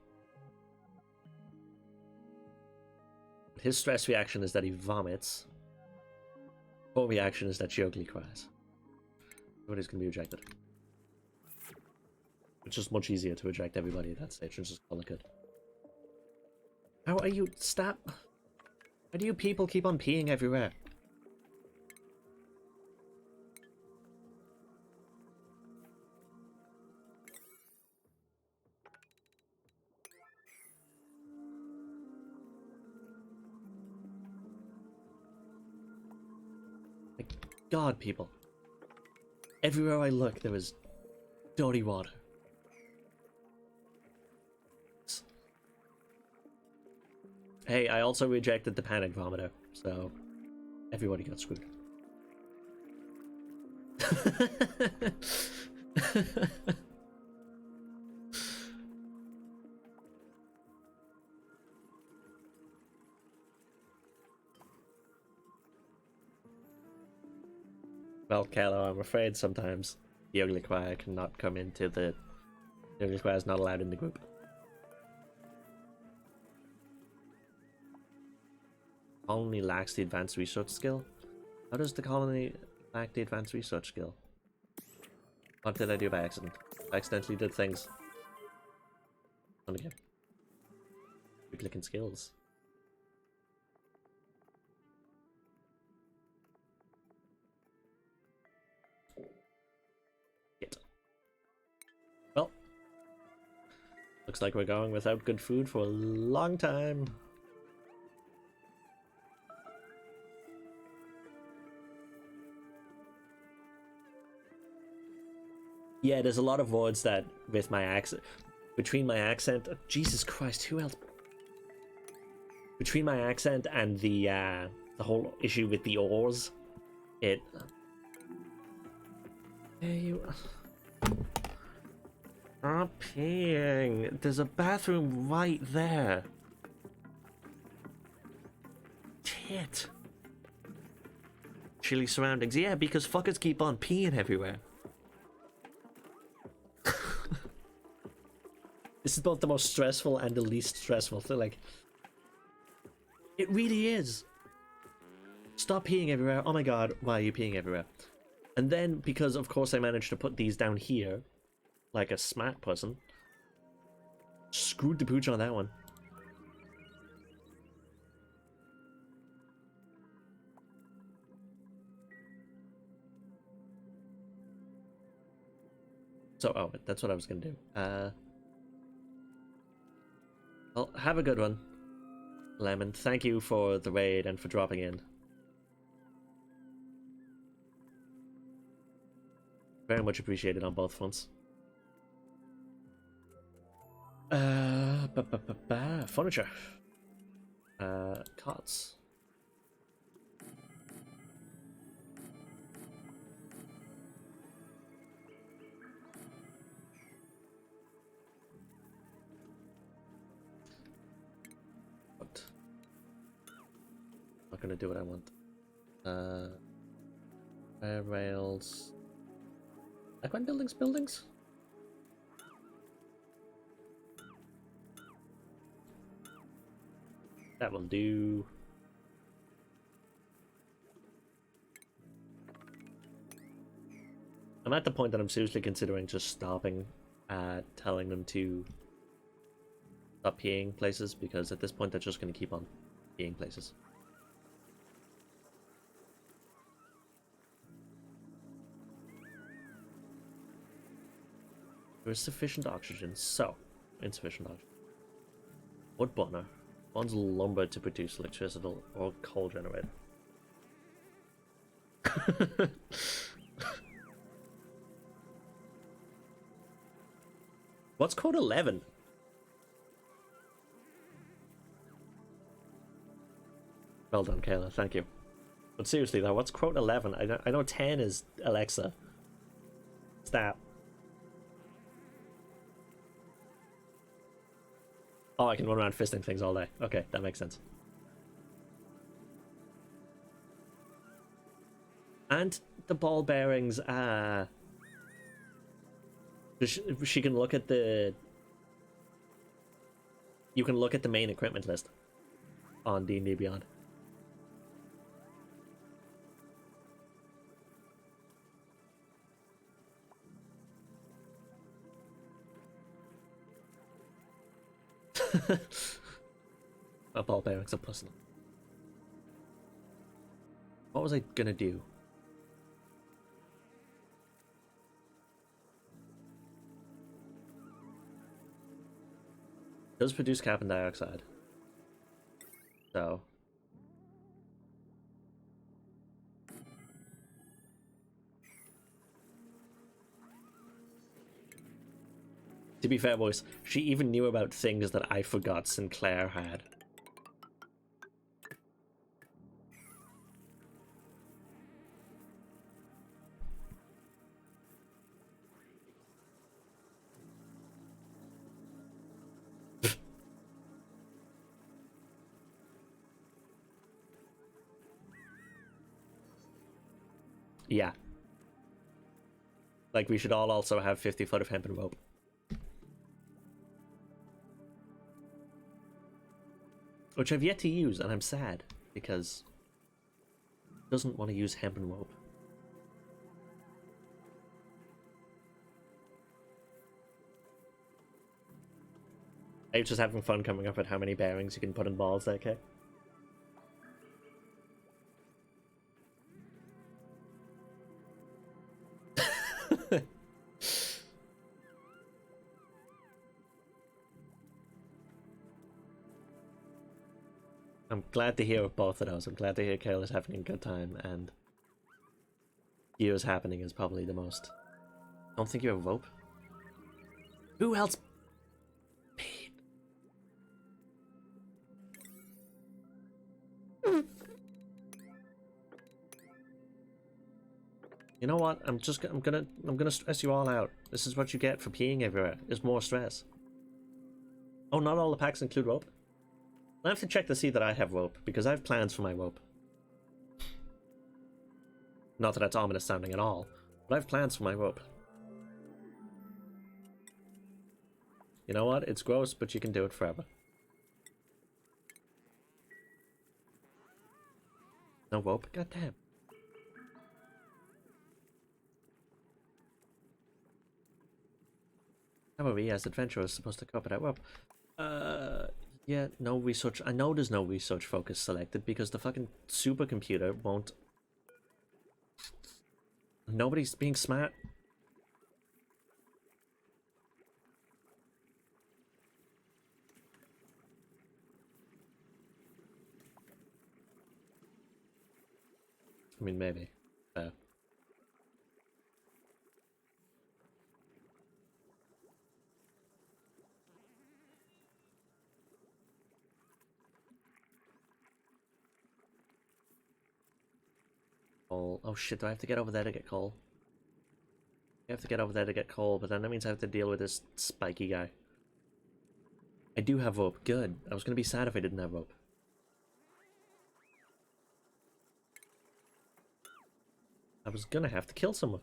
His stress reaction is that he vomits. Core reaction is that Jogly cries. Everybody's gonna be rejected. It's just much easier to reject everybody at that stage and just call it good. How are you? Stop! Why do you people keep on peeing everywhere? My God, people. Everywhere I look, there was dirty water. Hey, I also rejected the panic vomiter, so everybody got screwed. Well, Kalo, I'm afraid sometimes the ugly choir cannot come into the ugly choir is not allowed in the group. Colony lacks the advanced research skill. How does the colony lack the advanced research skill? What did I do by accident? I accidentally did things. On again. Duplicate skills. Shit. Well, looks like we're going without good food for a long time. Yeah, there's a lot of words that with my accent, between my accent, oh, Jesus Christ, who else? Between my accent and the whole issue with the oars, it. Hey, you. Stop peeing. There's a bathroom right there. Tit. Chilly surroundings. Yeah, because fuckers keep on peeing everywhere. This is both the most stressful and the least stressful. So, like, it really is. Stop peeing everywhere. Oh my god, why are you peeing everywhere? And then, because of course I managed to put these down here, like a smart person, screwed the pooch on that one. So, oh, that's what I was gonna do. Well, have a good one, Lemon. Thank you for the raid and for dropping in. Very much appreciated on both fronts. Furniture. Cots. What? Not gonna do what I want. Rails. Like when buildings? That will do. I'm at the point that I'm seriously considering just stopping telling them to stop peeing places, because at this point they're just going to keep on peeing places. There is sufficient oxygen, so insufficient oxygen. Wood burner. One's lumber to produce electricity or coal generator. What's code 11? Well done, Kayla. Thank you. But seriously though, what's quote 11? I know 10 is Alexa. Stop. Oh, I can run around fisting things all day. Okay, that makes sense. And the ball bearings, she can look at the... You can look at the main equipment list on D&D Beyond. A ball bearings are personal. What was I gonna do? It does produce carbon dioxide. So. To be fair, boys, she even knew about things that I forgot Sinclair had. Yeah. Like, we should all also have 50 foot of hempen rope. Which I've yet to use, and I'm sad, because it doesn't want to use hempen rope. I'm just having fun coming up with how many bearings you can put in balls there, okay? I'm glad to hear both of those. I'm glad to hear Kale is having a good time, and Geo's happening is probably the most. I don't think you have rope. Who else? You know what? I'm gonna stress you all out. This is what you get for peeing everywhere. Is more stress. Oh, not all the packs include rope. I have to check to see that I have rope, because I have plans for my rope. Not that that's ominous sounding at all, but I have plans for my rope. You know what? It's gross, but you can do it forever. No rope? God damn. However, yes, adventure is supposed to cope without rope. Yeah, no research. I know there's no research focus selected because the fucking supercomputer won't. Nobody's being smart. I mean, maybe. Coal. Oh shit, do I have to get over there to get coal? I have to get over there to get coal, but then that means I have to deal with this spiky guy. I do have rope. Good. I was gonna be sad if I didn't have rope. I was gonna have to kill someone.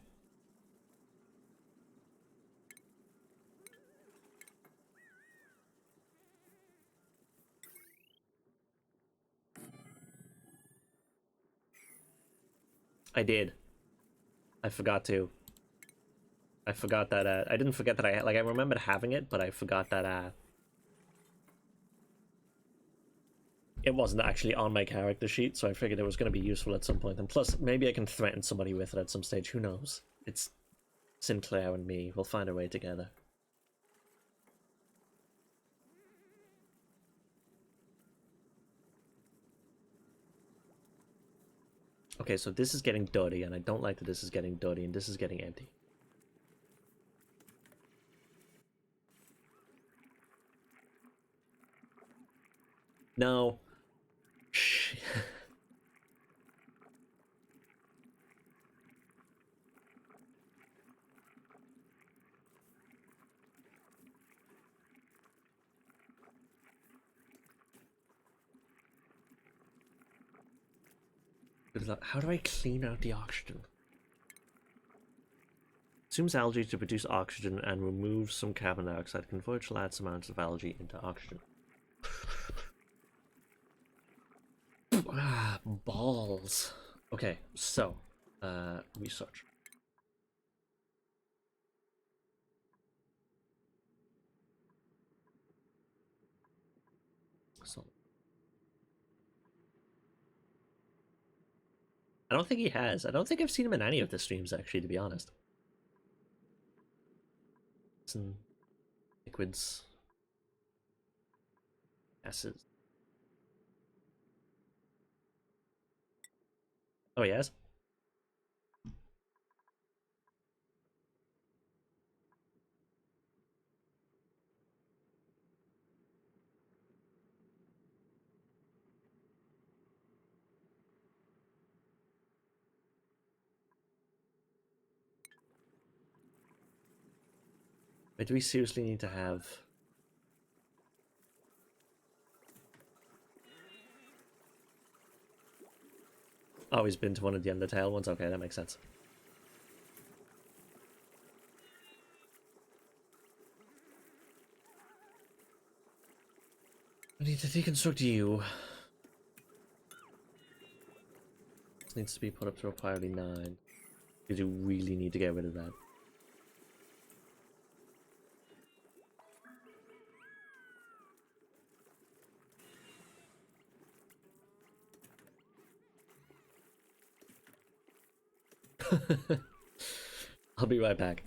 I did. I forgot to. I forgot that, I didn't forget that I remembered having it, but I forgot that, it wasn't actually on my character sheet, so I figured it was going to be useful at some point. And plus, maybe I can threaten somebody with it at some stage, who knows? It's Sinclair and me, we'll find a way together. Okay, so this is getting dirty, and I don't like that this is getting dirty, and this is getting empty. No. How do I clean out the oxygen? Consumes algae to produce oxygen and removes some carbon dioxide. Converts large amounts of algae into oxygen. Ah, balls. Okay, so, research. So, I don't think he has. I don't think I've seen him in any of the streams, actually, to be honest. Some liquids, gases. Oh, yes. Wait, do we seriously need to have... Oh, he's been to one of the Undertale ones? Okay, that makes sense. I need to deconstruct you. This needs to be put up to a priority 9. Because you really need to get rid of that. I'll be right back.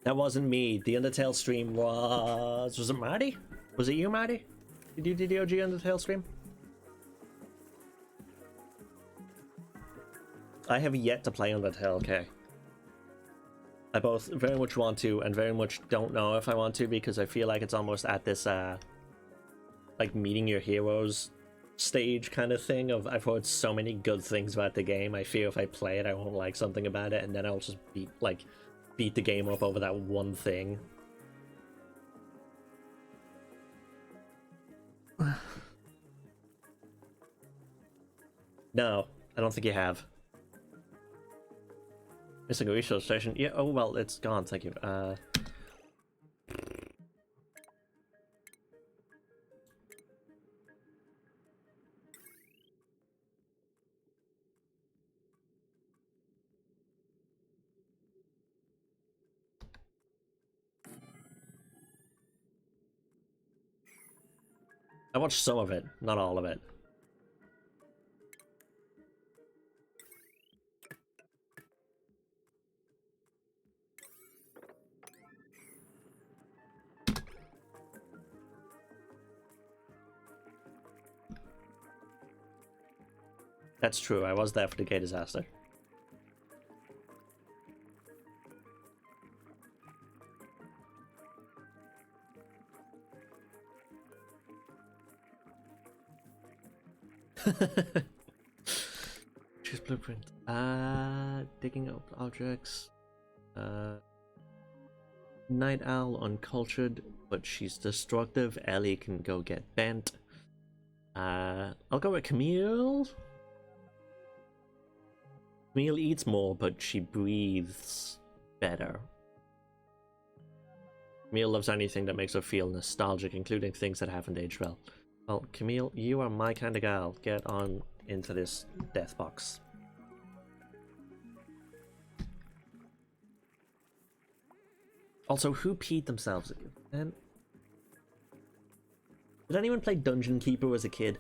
That wasn't me. The Undertale stream was it Marty? Was it you, Marty? Did you do the OG Undertale stream? I have yet to play Undertale, okay. I both very much want to and very much don't know if I want to, because I feel like it's almost at this like meeting your heroes stage kind of thing of I've heard so many good things about the game. I fear if I play it I won't like something about it and then I'll just beat the game up over that one thing. No, I don't think you have. Missing a resource station. Yeah, oh well, it's gone, thank you. I watched some of it, not all of it. That's true, I was there for the gay disaster. Choose blueprint. Digging up objects. Night Owl uncultured, but she's destructive. Ellie can go get bent. I'll go with Camille. Camille eats more, but she breathes better. Camille loves anything that makes her feel nostalgic, including things that haven't aged well. Well, Camille, you are my kind of gal. Get on into this death box. Also, who peed themselves? And did anyone play Dungeon Keeper as a kid?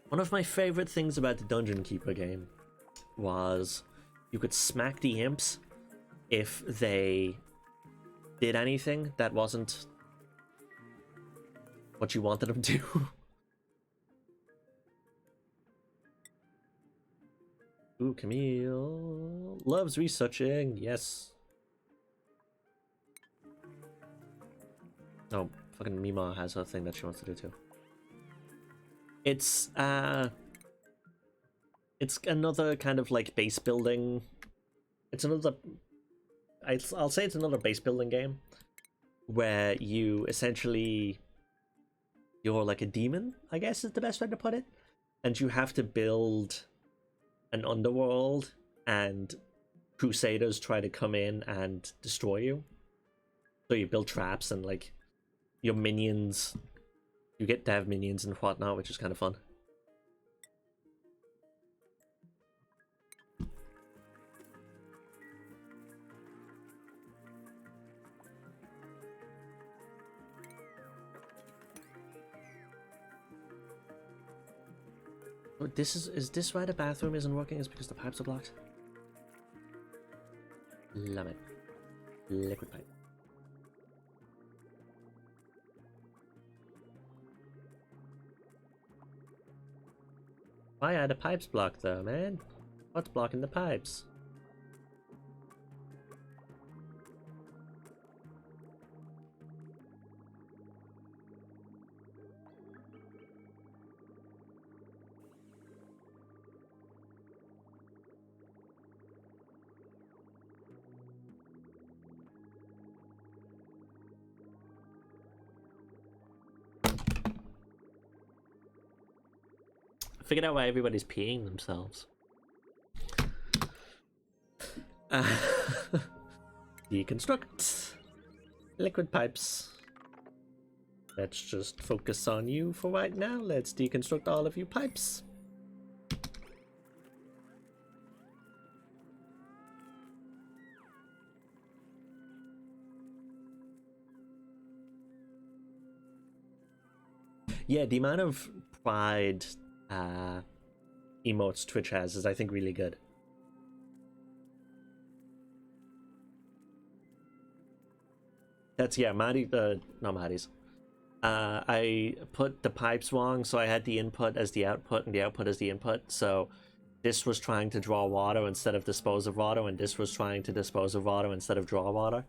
One of my favorite things about the Dungeon Keeper game was you could smack the imps if they did anything that wasn't what you wanted them to. Ooh, Camille loves researching. Yes. Oh, fucking Mima has her thing that she wants to do too. It's another kind of like base building. It's another. I'll say it's another base building game where you essentially you're like a demon, I guess is the best way to put it, and you have to build an underworld, and crusaders try to come in and destroy you. So you build traps and like your minions, you get dev minions and whatnot, which is kind of fun. Oh, this is this why the bathroom isn't working? Is because the pipes are blocked? Love it. Liquid pipe. Why are the pipes blocked though, man? What's blocking the pipes? Figured out why everybody's peeing themselves. Deconstruct. Liquid pipes. Let's just focus on you for right now. Let's deconstruct all of you pipes. Yeah, the amount of pride emotes Twitch has is, I think, really good. That's, yeah, Maddie, not Maddie's. I put the pipes wrong, so I had the input as the output and the output as the input. So this was trying to draw water instead of dispose of water, and this was trying to dispose of water instead of draw water.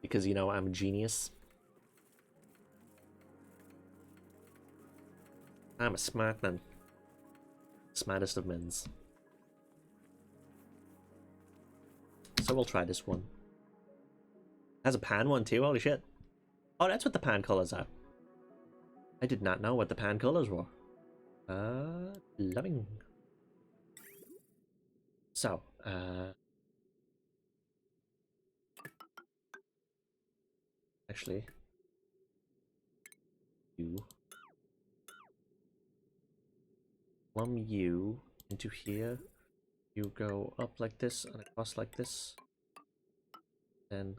Because, you know, I'm a genius. I'm a smart man. Smartest of men's. So we'll try this one. Has a pan one too, holy shit. Oh, that's what the pan colors are. I did not know what the pan colors were. Loving. So, actually, you plumb you into here. You go up like this and across like this. Then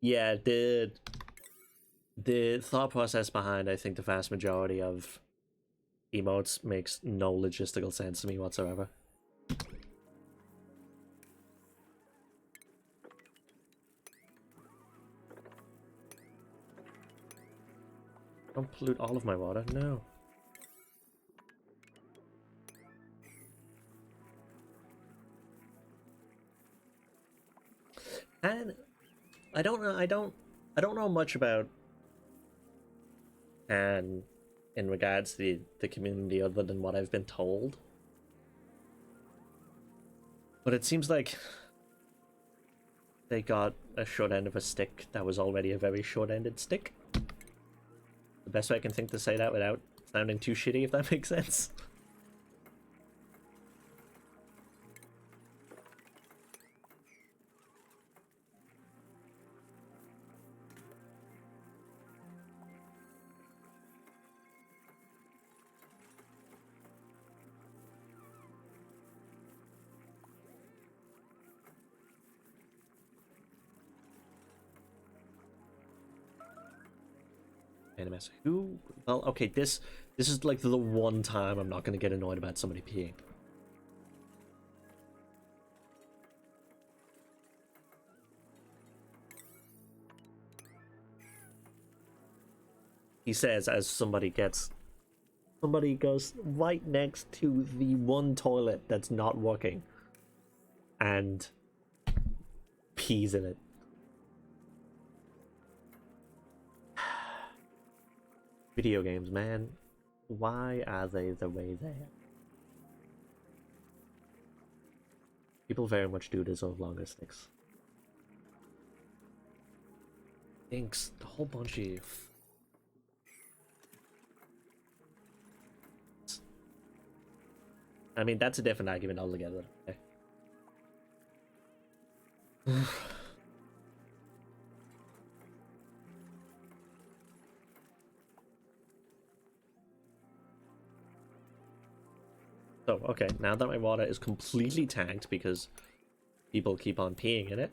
yeah, the thought process behind, I think, the vast majority of emotes makes no logistical sense to me whatsoever. Don't pollute all of my water, no. And I don't know much about and in regards to the community other than what I've been told. But it seems like they got a short end of a stick that was already a very short-ended stick. The best way I can think to say that without sounding too shitty, if that makes sense. Animus. Who? Well, okay, this is like the one time I'm not gonna get annoyed about somebody peeing. He says as somebody goes right next to the one toilet that's not working and pees in it. Video games, man. Why are they the way they are? People very much do deserve longer sticks. Thanks, a whole bunch of you. I mean, that's a different argument altogether. Okay. So, okay, now that my water is completely tanked because people keep on peeing in it.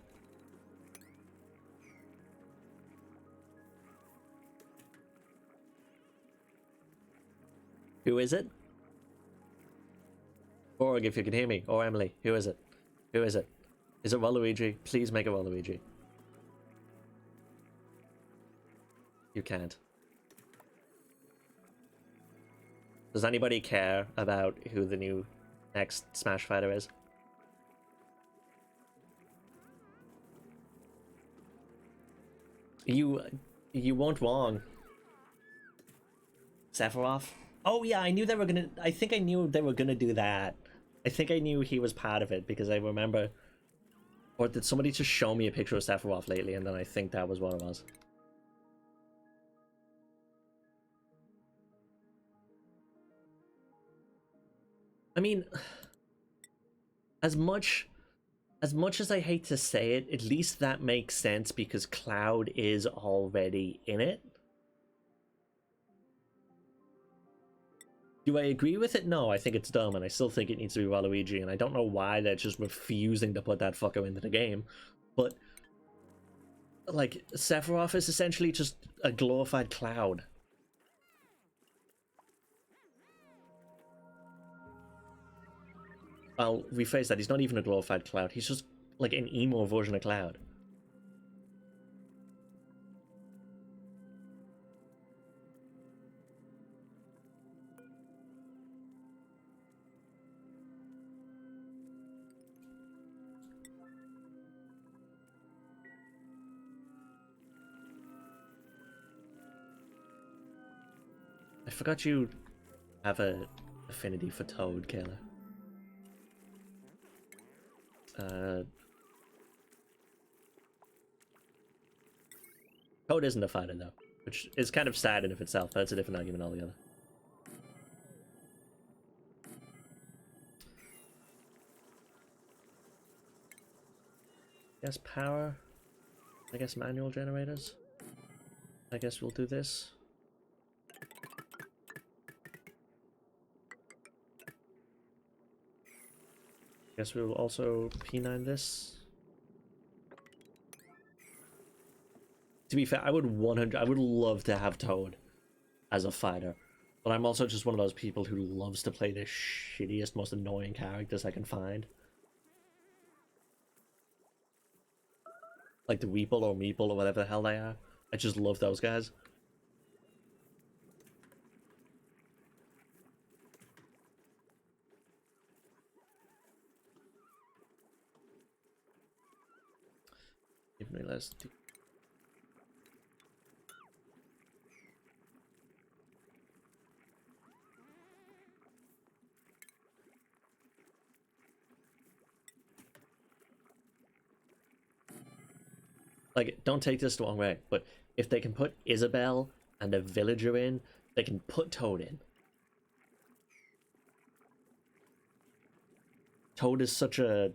Who is it? Borg, if you can hear me. Or Emily, who is it? Who is it? Is it Waluigi? Please make it Waluigi. You can't. Does anybody care about who the new next Smash fighter is? You weren't wrong. Sephiroth? Oh yeah, I knew they were gonna. I think I knew they were gonna do that. I think I knew he was part of it because I remember. Or did somebody just show me a picture of Sephiroth lately, and then I think that was what it was. I mean, as much as I hate to say it, at least that makes sense because Cloud is already in it. Do I agree with it? No, I think it's dumb, and I still think it needs to be Waluigi, and I don't know why they're just refusing to put that fucker into the game. But, like, Sephiroth is essentially just a glorified Cloud. I'll rephrase that, he's not even a glorified Cloud, he's just, like, an emo version of Cloud. I forgot you have a affinity for Toad, Kayla. Toad isn't a fighter though, which is kind of sad in of itself. That's a different argument altogether. I guess power. I guess manual generators. I guess we'll do this. I guess we will also P9 this. To be fair, I would love to have Toad as a fighter. But I'm also just one of those people who loves to play the shittiest, most annoying characters I can find. Like the Weeple or Meeple or whatever the hell they are. I just love those guys. Give me less. Like, don't take this the wrong way, but if they can put Isabelle and a villager in, they can put Toad in. Toad is such a,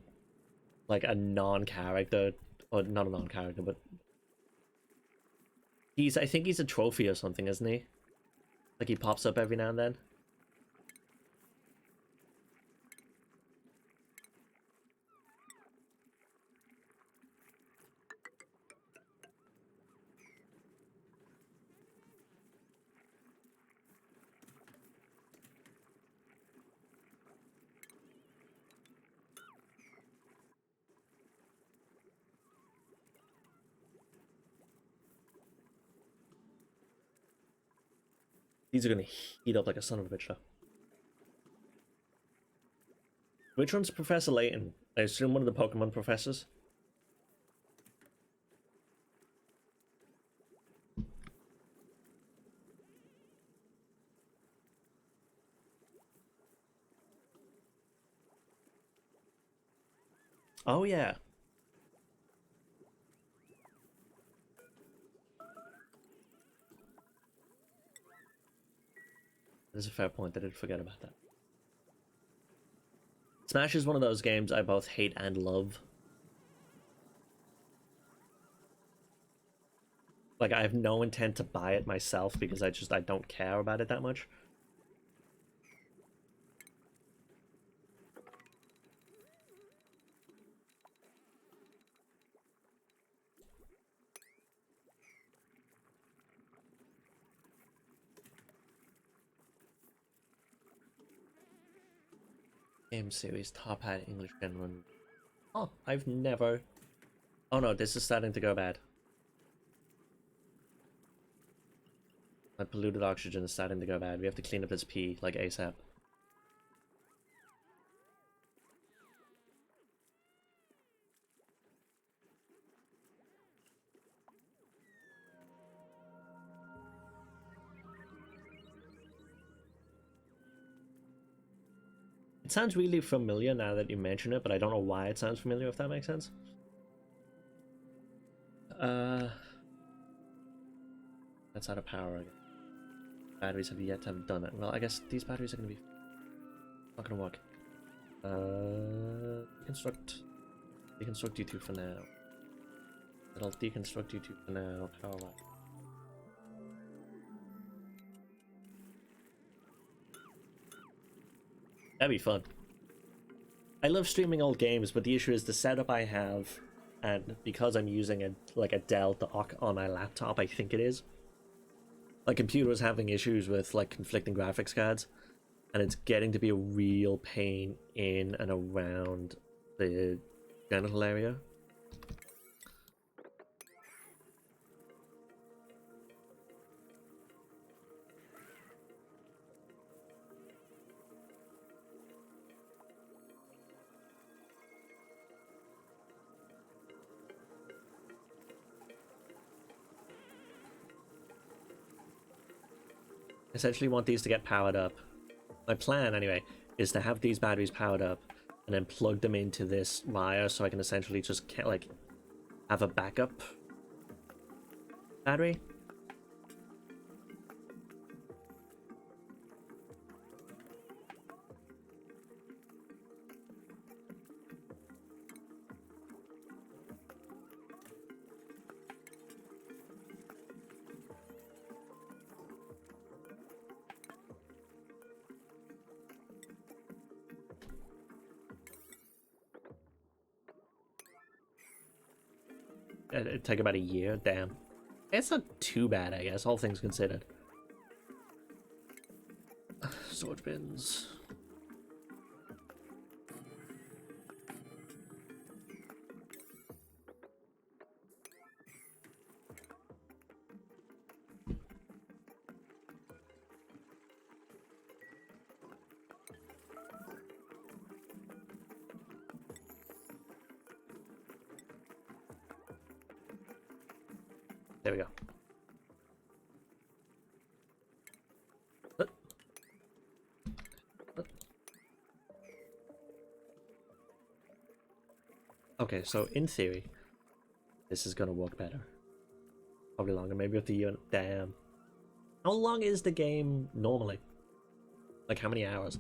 like, a non-character, or not a non-character, but I think he's a trophy or something, isn't he? Like, he pops up every now and then. These are gonna heat up like a son of a bitch, though. Which one's Professor Layton? I assume one of the Pokemon professors. Oh yeah. That is a fair point. I did forget about that. Smash is one of those games I both hate and love. Like, I have no intent to buy it myself because I don't care about it that much. Game series, Top Hat, English General. Oh, I've never... Oh no, this is starting to go bad. That polluted oxygen is starting to go bad. We have to clean up this pee, like, ASAP. It sounds really familiar now that you mention it, but I don't know why it sounds familiar, if that makes sense. That's out of power again. Batteries have yet to have done it. Well, I guess these batteries are gonna be not gonna work. Deconstruct you two for now. I'll deconstruct you two for now. Power up. That'd be fun. I love streaming old games, but the issue is the setup I have, and because I'm using a Dell dock on my laptop, I think it is. My computer is having issues with like conflicting graphics cards, and it's getting to be a real pain in and around the genital area. Essentially want these to get powered up. My plan, anyway, is to have these batteries powered up and then plug them into this wire so I can essentially just like have a backup battery. It'd take about a year. Damn. It's not too bad, I guess, all things considered. Storage bins. There we go. Okay, so in theory, this is gonna work better. Probably longer, maybe up to you. Damn. How long is the game normally? Like, how many hours?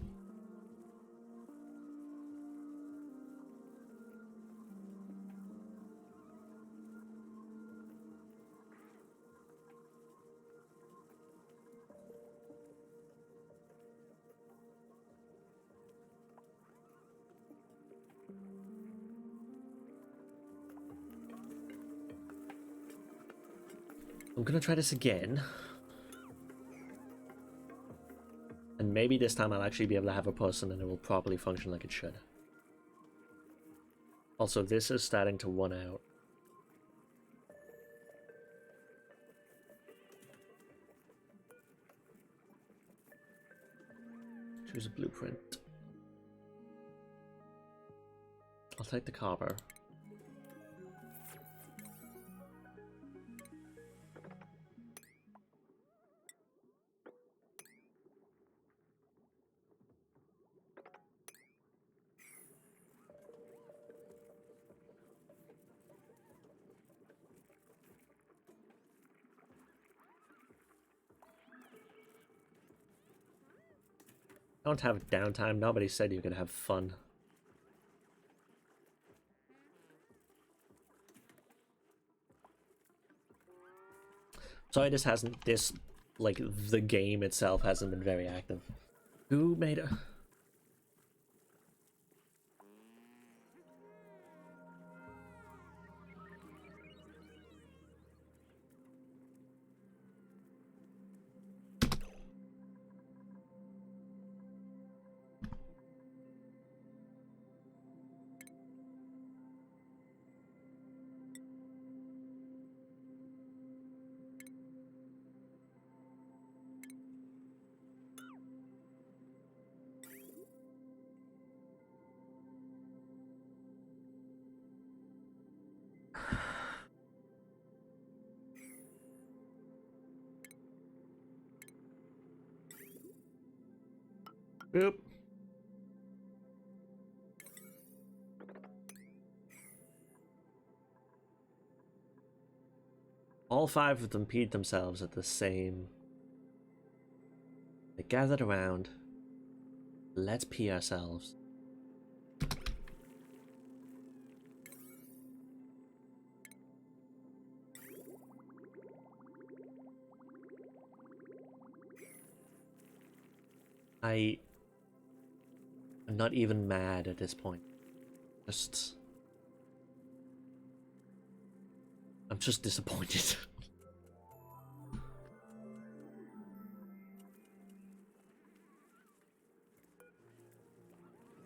I'm gonna try this again. And maybe this time I'll actually be able to have a person and it will properly function like it should. Also, this is starting to run out. Choose a blueprint. I'll take the copper. Don't have downtime. Nobody said you could have fun. Sorry, like, the game itself hasn't been very active. Who made a... Boop. All five of them peed themselves at the same... They gathered around. Let's pee ourselves. I'm not even mad at this point. I'm just disappointed.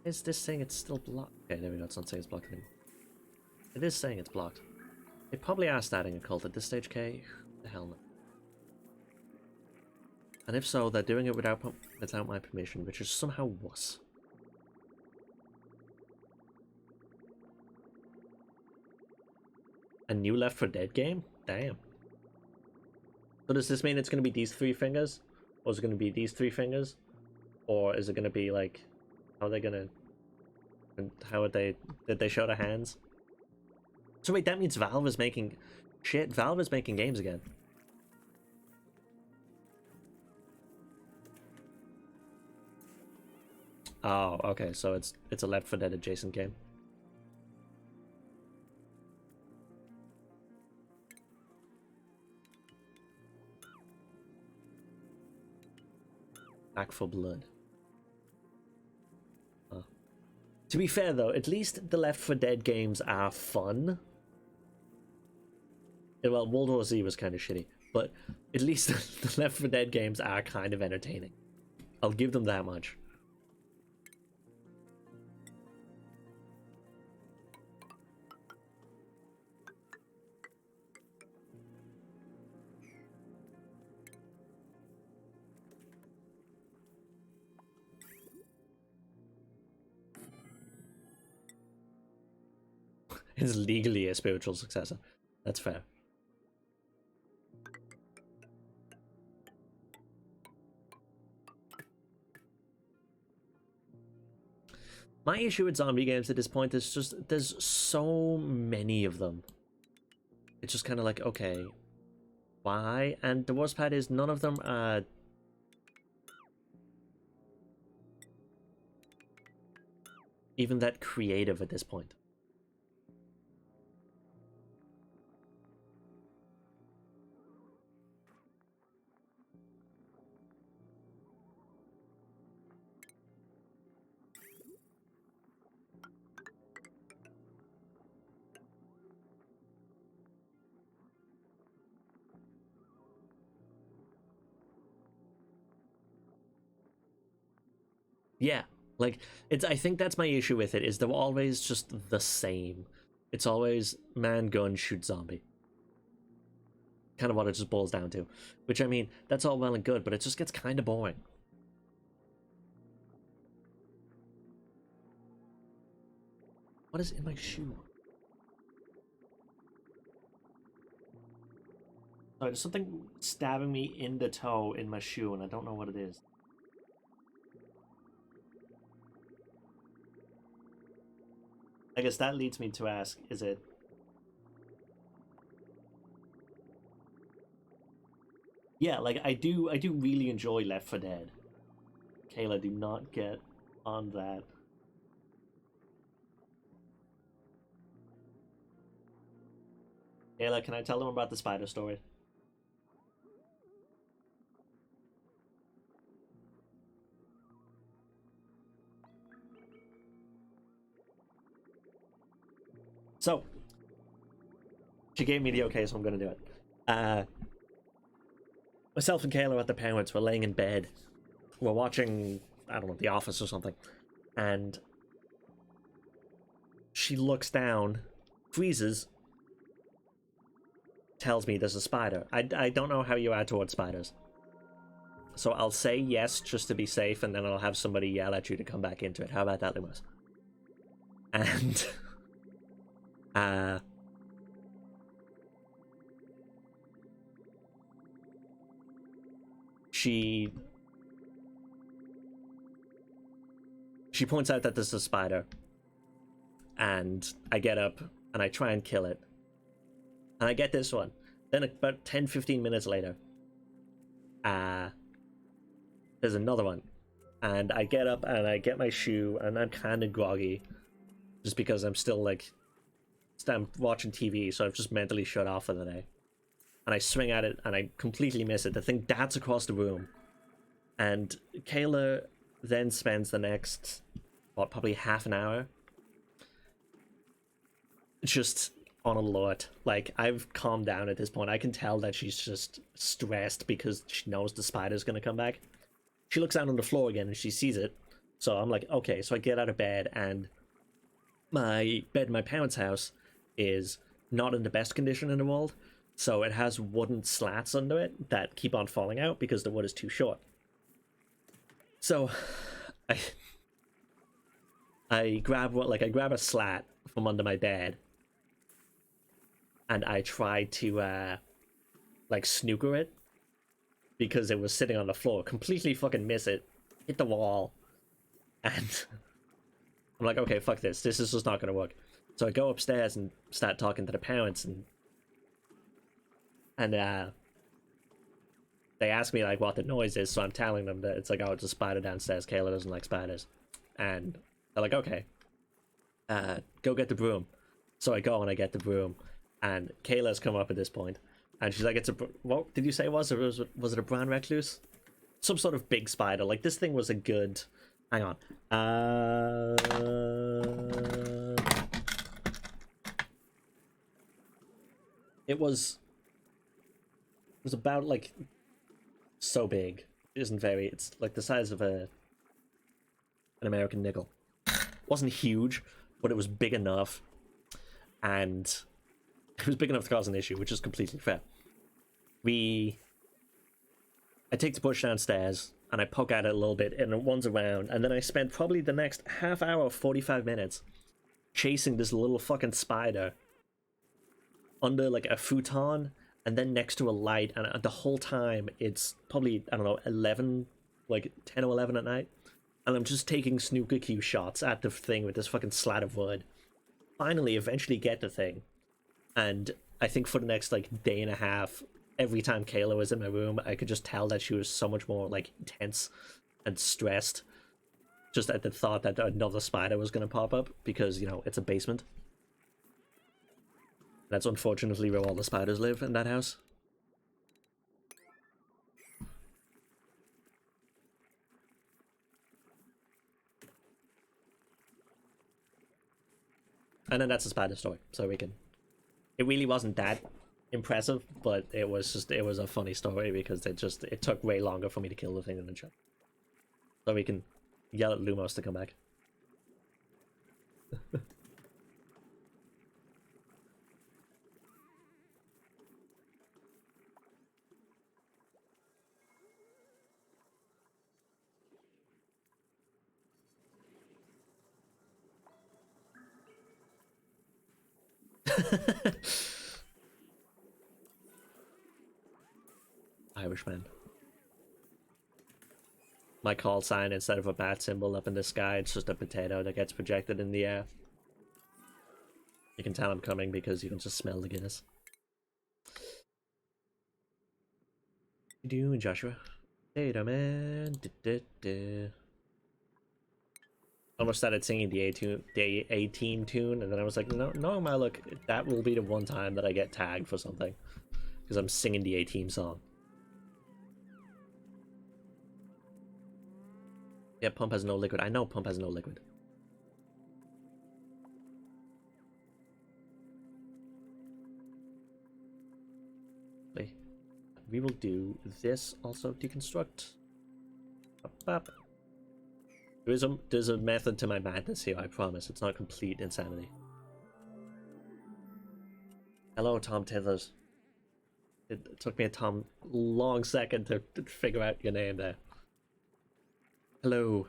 Is this saying it's still blocked? Okay, there we go. It's not saying it's blocked anymore. It is saying it's blocked. They probably are starting a cult at this stage, Kay. Who the hell knows? And if so, they're doing it without my permission, which is somehow worse. A new Left 4 Dead game? Damn. So does this mean it's going to be these three fingers? Or is it going to be these three fingers? Or is it going to be like... How are they going to... How are they... Did they show their hands? So wait, that means Valve is making... Shit, Valve is making games again. Oh, okay, so it's a Left 4 Dead adjacent game. Back 4 Blood. To be fair though, at least the Left 4 Dead games are fun. Well, World War Z was kind of shitty, but at least the Left 4 Dead games are kind of entertaining. I'll give them that much. It's legally a spiritual successor. That's fair. My issue with zombie games at this point is just there's so many of them. It's just kind of like, okay, why? And the worst part is none of them are even that creative at this point. Yeah, like I think that's my issue with it, is they're always just the same. It's always man, gun, shoot, zombie. Kind of what it just boils down to. Which, I mean, that's all well and good, but it just gets kind of boring. What is in my shoe? Oh, there's something stabbing me in the toe in my shoe, and I don't know what it is. I guess that leads me to ask, is it... Yeah, like, I do really enjoy Left 4 Dead. Kayla, do not get on that. Kayla, can I tell them about the spider story? So, she gave me the okay, so I'm gonna do it. Myself and Kayla at the parents were laying in bed. We're watching, I don't know, The Office or something. And she looks down, freezes, tells me there's a spider. I don't know how you are towards spiders. So I'll say yes just to be safe, and then I'll have somebody yell at you to come back into it. How about that, Lumos? And she points out that there's a spider, and I get up and I try and kill it, and I get this one. Then about 10-15 minutes later, there's another one, and I get up and I get my shoe, and I'm kind of groggy just because I'm still like, I'm watching TV, so I've just mentally shut off for the day. And I swing at it and I completely miss it. The thing darts across the room, and Kayla then spends the next, what, probably half an hour just on alert. Like, I've calmed down at this point. I can tell that she's just stressed because she knows the spider's gonna come back. She looks down on the floor again and she sees it. So I'm like, okay. So I get out of bed, and my bed in my parents' house is not in the best condition in the world. So it has wooden slats under it that keep on falling out because the wood is too short. So I grab a slat from under my bed, and I try to like snooker it because it was sitting on the floor. Completely fucking miss it, hit the wall, and I'm like, okay, fuck this. This is just not gonna work. So I go upstairs and start talking to the parents, and they ask me like what the noise is. So I'm telling them that it's like, oh, it's a spider downstairs. Kayla doesn't like spiders, and they're like, okay, go get the broom. So I go and I get the broom, and Kayla's come up at this point, and she's like, it's a, what did you say it was? Or was it a brown recluse? Some sort of big spider. Like, this thing was a good, hang on. It was about like so big. It isn't very, it's like the size of an American nickel. Wasn't huge, but it was big enough, and it was big enough to cause an issue, which is completely fair. I take the bush downstairs and I poke at it a little bit, and it runs around, and then I spend probably the next half hour, 45 minutes chasing this little fucking spider under like a futon, and then next to a light, and the whole time it's probably, I don't know, 11, like 10 or 11 at night, and I'm just taking snooker cue shots at the thing with this fucking slat of wood. Finally, eventually get the thing, and I think for the next like day and a half, every time Kayla was in my room, I could just tell that she was so much more like tense and stressed just at the thought that another spider was going to pop up, because, you know, it's a basement. That's unfortunately where all the spiders live, in that house. And then that's a spider story, so we can... It really wasn't that impressive, but it was a funny story because it took way longer for me to kill the thing than the chunk. So we can yell at Lumos to come back. Irishman. My call sign, instead of a bat symbol up in the sky, it's just a potato that gets projected in the air. You can tell I'm coming because you can just smell the Guinness. What you doing, Joshua? Potato man. Almost started singing the A-Team tune, and then I was like, no, my look, that will be the one time that I get tagged for something, because I'm singing the A-Team song. Yeah, Pump has no liquid. I know Pump has no liquid. We will do this also. Deconstruct. Up, up. There's a method to my madness here, I promise. It's not complete insanity. Hello, Tom Tithers. It took me a long second to figure out your name there. Hello.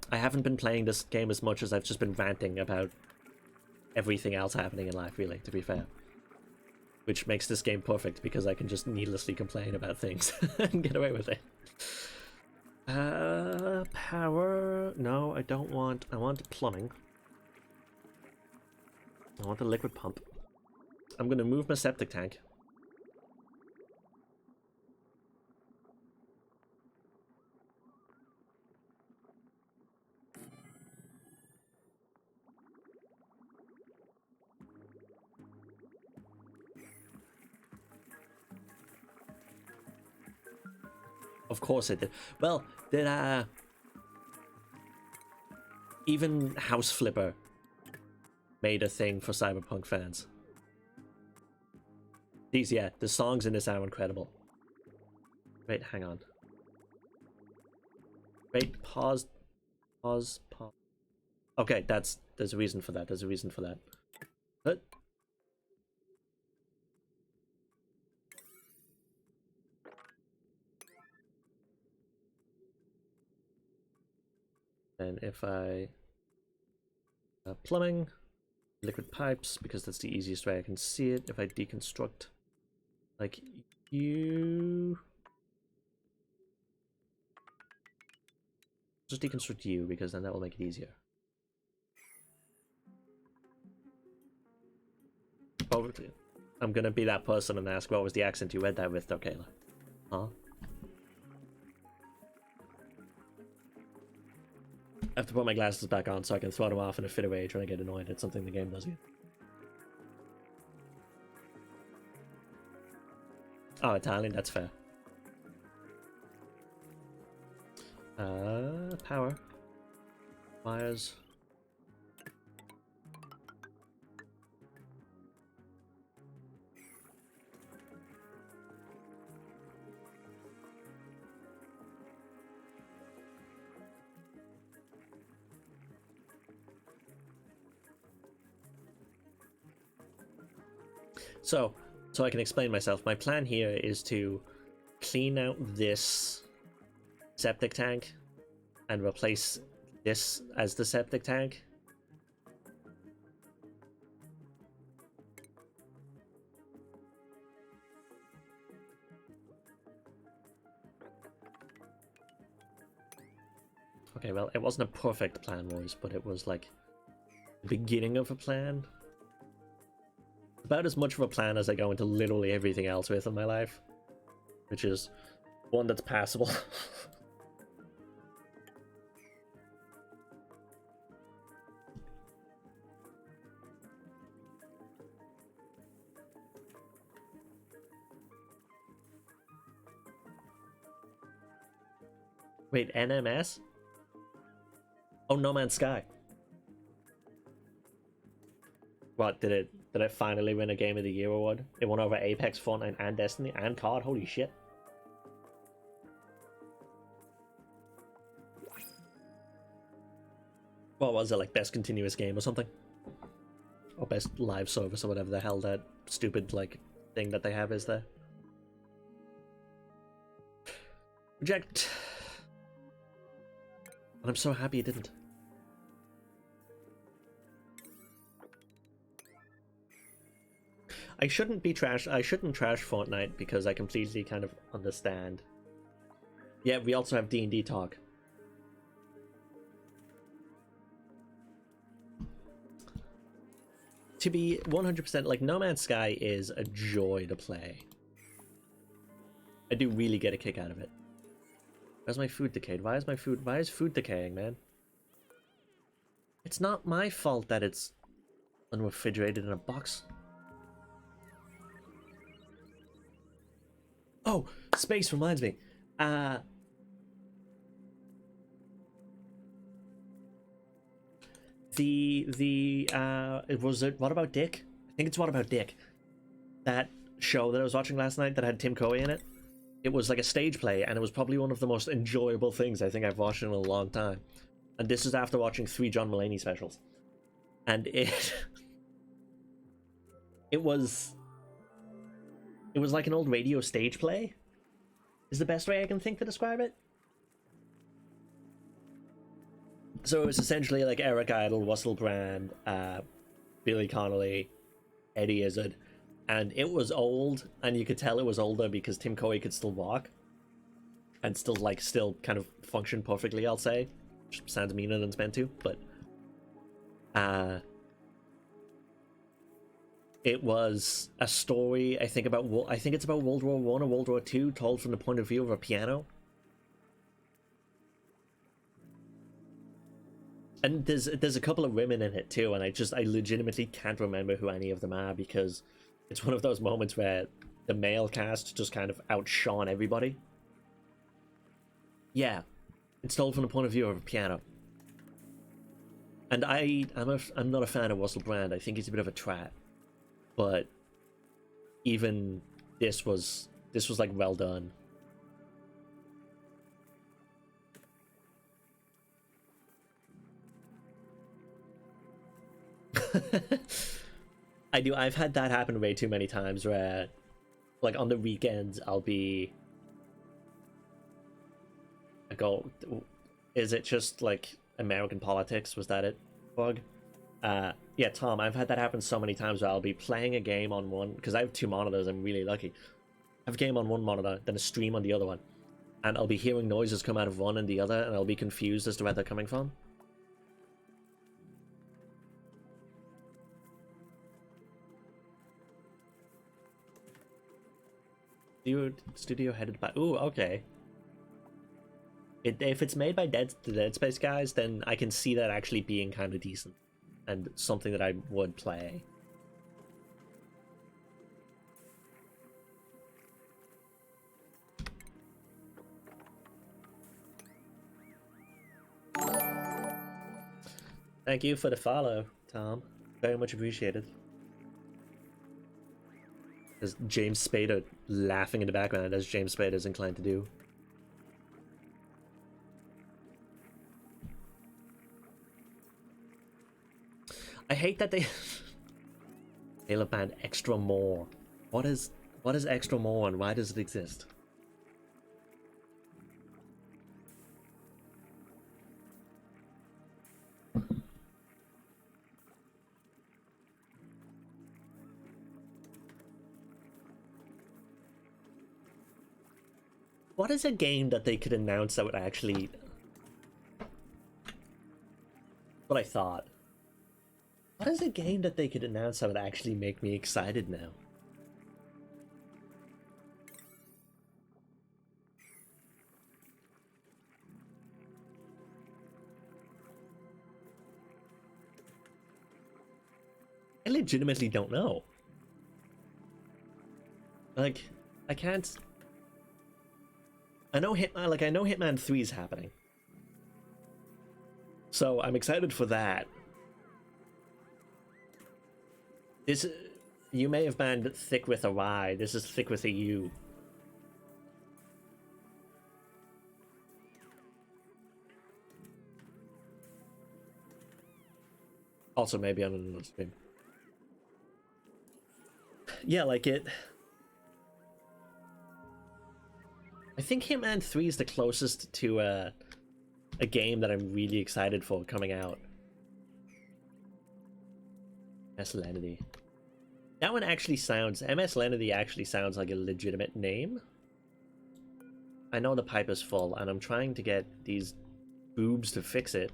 I haven't been playing this game as much as I've just been ranting about everything else happening in life, really, to be fair. Which makes this game perfect, because I can just needlessly complain about things and get away with it. Power... No, I don't want... I want plumbing. I want a liquid pump. I'm gonna move my septic tank. Of course it did. Well, did even House Flipper made a thing for Cyberpunk fans. The songs in this are incredible. Wait, hang on. Wait, pause. Okay, there's a reason for that. There's a reason for that. But and if I plumbing, liquid pipes, because that's the easiest way I can see it. If I deconstruct, like you, just deconstruct you, because then that will make it easier. Probably, I'm gonna be that person and ask, what was the accent you read that with, though, Kayla? Huh? I have to put my glasses back on so I can throw them off in a fit of rage when I get annoyed at something the game does again. Oh, Italian, that's fair. Power. Wires. So I can explain myself. My plan here is to clean out this septic tank and replace this as the septic tank. Okay, well, it wasn't a perfect plan, boys, but it was like the beginning of a plan. About as much of a plan as I go into literally everything else with in my life, which is one that's passable. Wait, NMS? Oh, No Man's Sky. What, did it finally win a Game of the Year award? It won over Apex, Fortnite, and Destiny, and COD. Holy shit. What was it, like best continuous game or something? Or best live service or whatever the hell that stupid, like, thing that they have is there. Reject. And I'm so happy it didn't. I shouldn't be trash. I shouldn't trash Fortnite because I completely kind of understand. Yeah, we also have D&D talk. To be 100%, like, No Man's Sky is a joy to play. I do really get a kick out of it. Where's my food decayed? Why is food decaying, man? It's not my fault that it's unrefrigerated in a box. Oh, space reminds me. What About Dick? I think it's What About Dick. That show that I was watching last night that had Tim Curry in it. It was like a stage play, and it was probably one of the most enjoyable things I think I've watched in a long time. And this is after watching 3 John Mulaney specials. And it was like an old radio stage play, is the best way I can think to describe it. So it was essentially like Eric Idle, Russell Brand, Billy Connolly, Eddie Izzard, and it was old, and you could tell it was older because Tim Curry could still walk and still kind of function perfectly, I'll say. Which sounds meaner than it's meant to, but it was a story, I think it's about World War One or World War Two, told from the point of view of a piano. And there's a couple of women in it too, and I legitimately can't remember who any of them are because it's one of those moments where the male cast just kind of outshone everybody. Yeah, it's told from the point of view of a piano. And I'm not a fan of Russell Brand. I think he's a bit of a twat. But even this was like well done. I've had that happen way too many times where, like, on the weekends I go, is it just like American politics? Was that it, Bug? Yeah, Tom, I've had that happen so many times where I'll be playing a game on one, because I have 2 monitors, I'm really lucky. I have a game on one monitor, then a stream on the other one, and I'll be hearing noises come out of one and the other, and I'll be confused as to where they're coming from. Studio headed by... Ooh, okay. If it's made by the Dead Space guys, then I can see that actually being kind of decent. And something that I would play. Thank you for the follow, Tom. Very much appreciated. There's James Spader laughing in the background, as James Spader is inclined to do. I hate that they Halo banned Extra More. What is Extra More and why does it exist? What is a game that they could announce that would actually... What I thought. What is a game that they could announce that would actually make me excited now? I legitimately don't know. Like, I can't... I know Hitman 3 is happening. So I'm excited for that. This, you may have banned Thick with a Y. This is Thick with a U. Also, maybe on another stream. Yeah, like it... I think Hitman 3 is the closest to a game that I'm really excited for coming out. Masculinity. That one actually sounds... MS Lenity actually sounds like a legitimate name. I know the pipe is full, and I'm trying to get these boobs to fix it.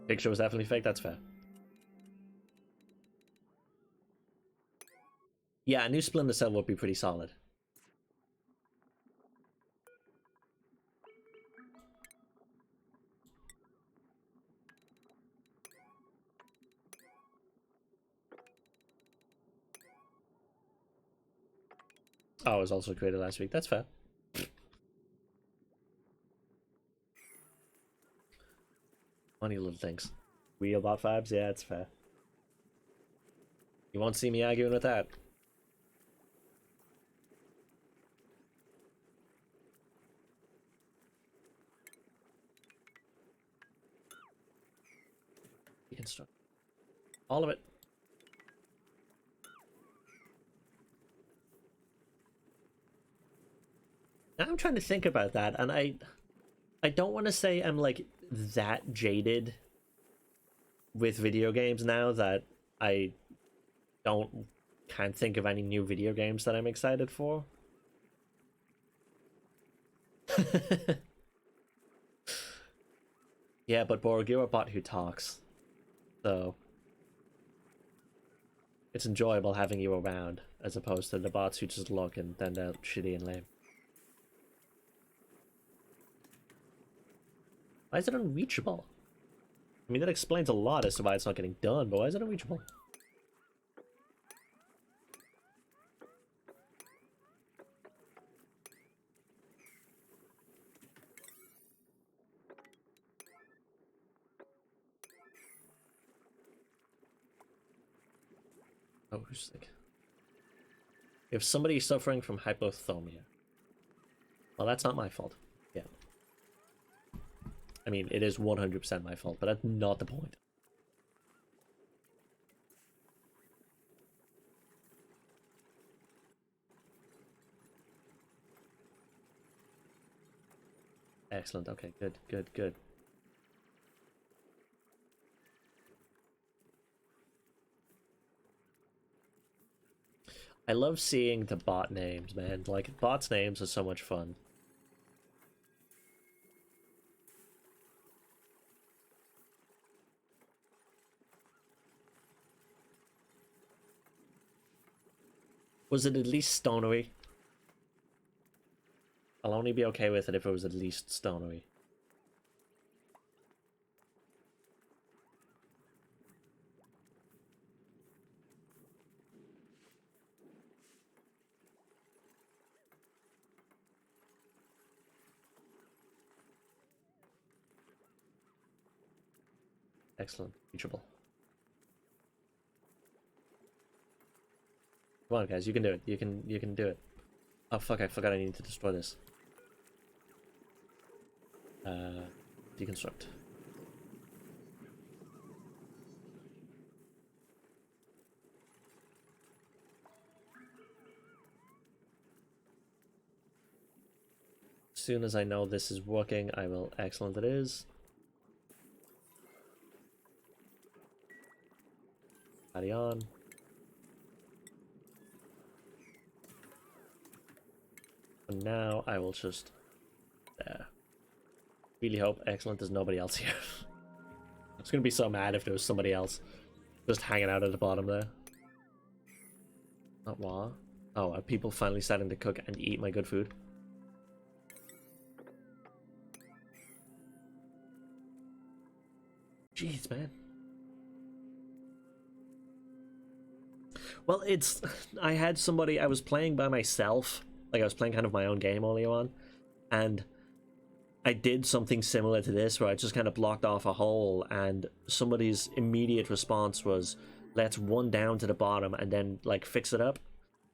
Picture was definitely fake, that's fair. Yeah, a new Splinter Cell would be pretty solid. Oh, it was also created last week, that's fair. Funny little things. Wheelbot vibes, yeah, it's fair. You won't see me arguing with that. Deconstruct. All of it. Now I'm trying to think about that, and I don't want to say I'm like that jaded with video games now that I can't think of any new video games that I'm excited for. Yeah, but Borg, you're a bot who talks, so it's enjoyable having you around as opposed to the bots who just look and then they're shitty and lame. Why is it unreachable? I mean, that explains a lot as to why it's not getting done, but why is it unreachable? Oh, who's sick? If somebody's suffering from hypothermia, well, that's not my fault. Yeah. I mean, it is 100% my fault, but that's not the point. Excellent. Okay, good, good, good. I love seeing the bot names, man. Like, bots' names are so much fun. Was it at least stonery? I'll only be okay with it if it was at least stonery. Excellent. Reachable. Come on, guys, you can do it. You can do it. Oh fuck, I forgot I need to destroy this. Deconstruct. As soon as I know this is working, I will... Excellent, it is. Carry on. And now I will just... really hope excellent there's nobody else here. I was gonna be so mad if there was somebody else just hanging out at the bottom there. Not what? Oh, are people finally starting to cook and eat my good food? Jeez, man. Well, it's... I had somebody... I was playing by myself. Like, I was playing kind of my own game earlier on. And I did something similar to this, where I just kind of blocked off a hole, and somebody's immediate response was, let's run down to the bottom and then, like, fix it up.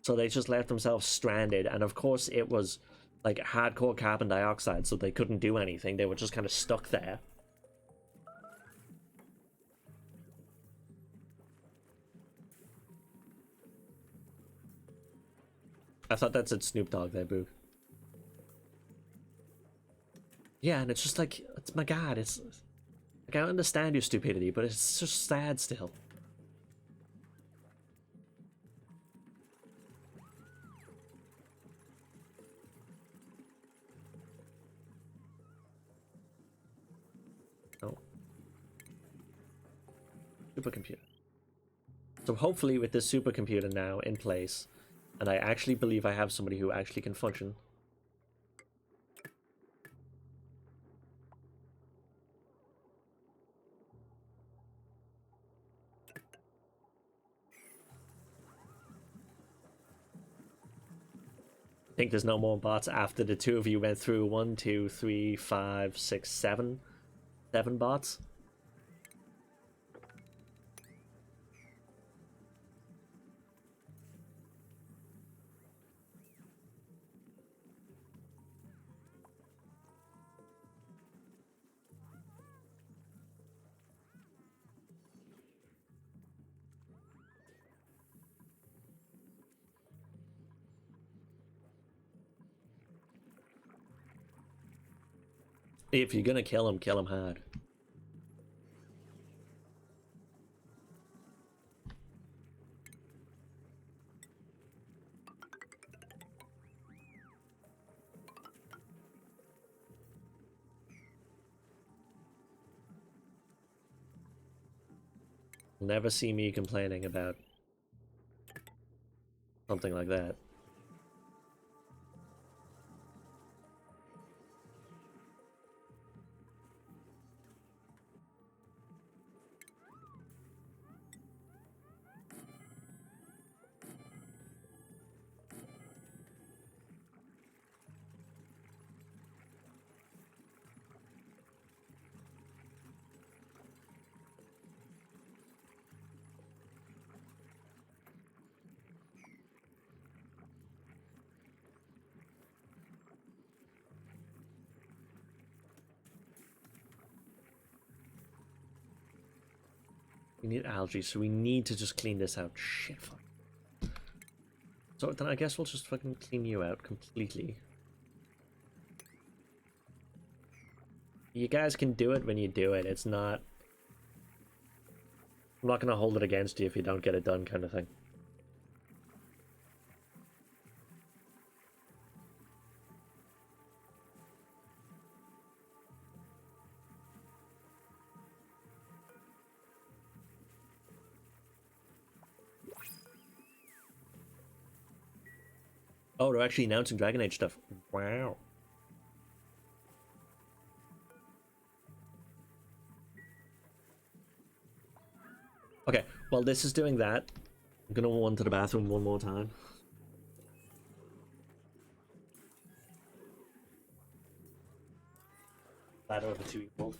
So they just left themselves stranded, and of course it was, like, hardcore carbon dioxide, so they couldn't do anything. They were just kind of stuck there. I thought that said Snoop Dogg there, Boog. Yeah, and it's just like, it's my god, it's like, I understand your stupidity, but it's just sad still. Oh. Supercomputer. So hopefully with this supercomputer now in place, and I actually believe I have somebody who actually can function. I think there's no more bots after the two of you went through 1, 2, 3, 5, 6, 7. 7 bots. If you're gonna kill him hard. You'll never see me complaining about something like that. We need algae, so we need to just clean this out. Shit, fuck. So then I guess we'll just fucking clean you out completely. You guys can do it when you do it. It's not... I'm not gonna hold it against you if you don't get it done, kind of thing. Oh, they're actually announcing Dragon Age stuff. Wow. Okay, well, this is doing that. I'm gonna run to the bathroom one more time. That over 2 equals.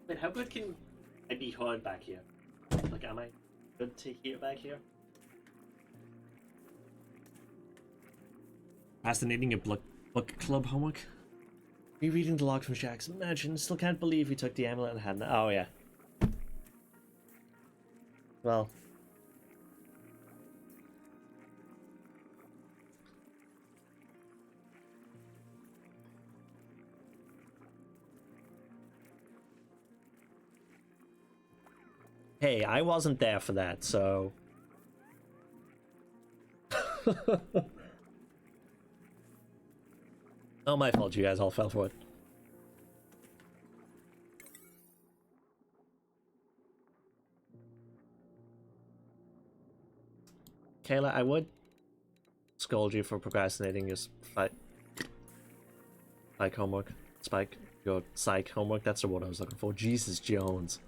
Wait, how good can I be heard back here? Like, am I good to hear back here? Fascinating a book club homework? Rereading the log from Shaxx. Imagine, still can't believe he took the amulet and had. Oh yeah. Well. Hey, I wasn't there for that, so Not my fault you guys all fell for it. Kayla, I would scold you for procrastinating your psych homework. Spike, your psych homework, that's the word I was looking for. Jesus Jones.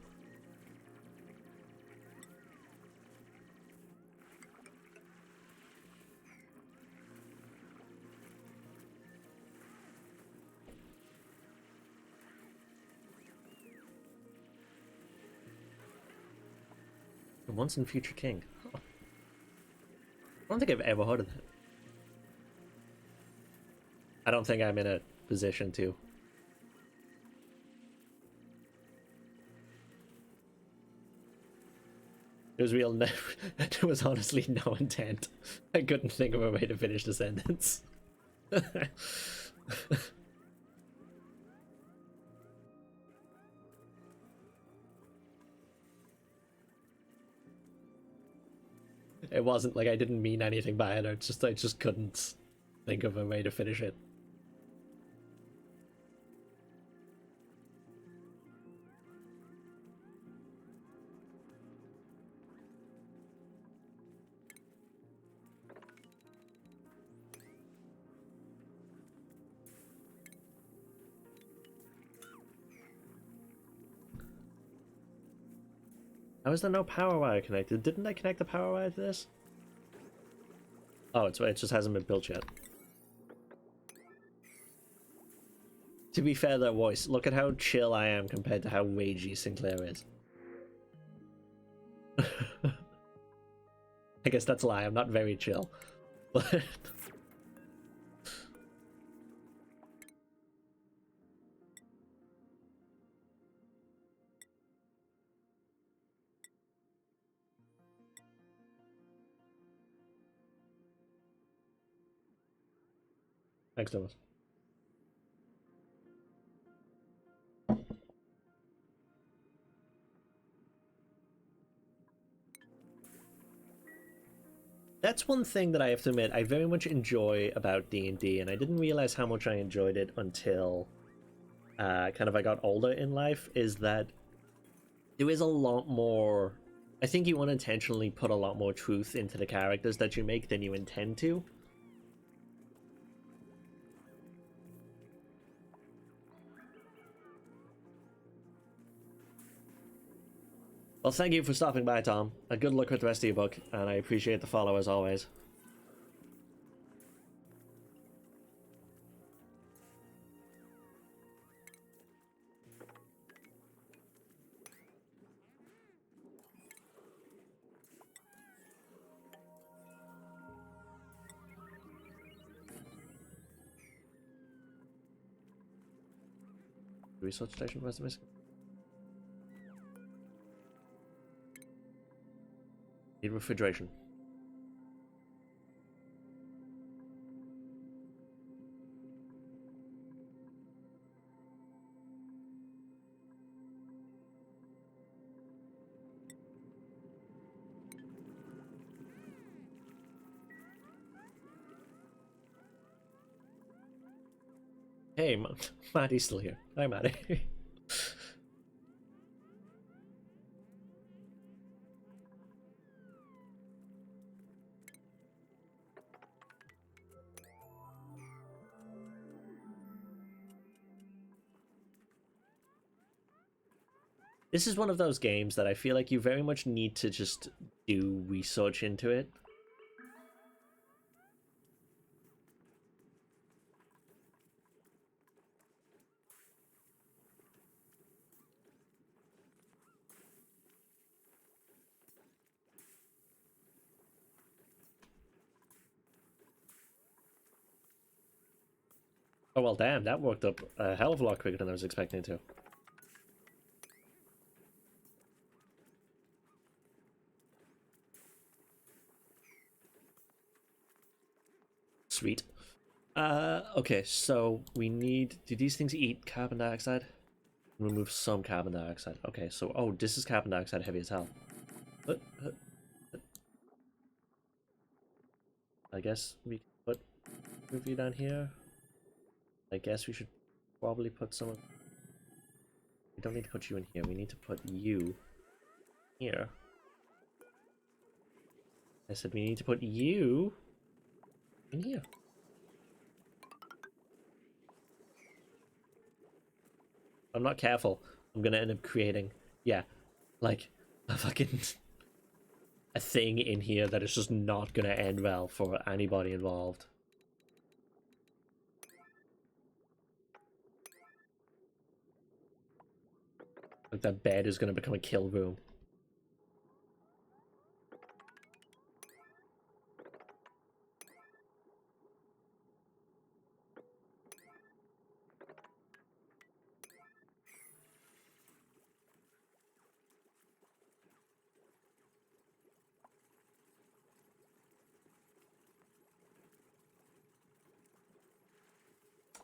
The Once and Future King. Huh. I don't think I've ever heard of that. I don't think I'm in a position to. It was real. There was honestly no intent. I couldn't think of a way to finish the sentence. It wasn't like I didn't mean anything by it. I just couldn't think of a way to finish it. How is there no power wire connected? Didn't I connect the power wire to this? Oh, it just hasn't been built yet. To be fair though, voice, look at how chill I am compared to how ragey Sinclair is. I guess that's a lie, I'm not very chill. But... Thanks, Thomas. That's one thing that I have to admit I very much enjoy about D&D, and I didn't realize how much I enjoyed it until kind of I got older in life, is that there is a lot more... I think you unintentionally put a lot more truth into the characters that you make than you intend to. Well, thank you for stopping by, Tom. Good luck with the rest of your book, and I appreciate the follow as always. Research station, where's the missing? Need refrigeration. Hey, Maddie's still here. Hi, Maddie. This is one of those games that I feel like you very much need to just do research into it. Oh well, damn, that worked up a hell of a lot quicker than I was expecting it to. Sweet. Okay, so we need... Do these things eat carbon dioxide? Remove some carbon dioxide. Okay, so... Oh, this is carbon dioxide heavy as hell. I guess we can put review down here. I guess we should probably put some of... We don't need to put you in here. We need to put you here. I said we need to put you in here. I'm not careful. I'm gonna end up creating, yeah, like a fucking a thing in here that is just not gonna end well for anybody involved. Like that bed is gonna become a kill room.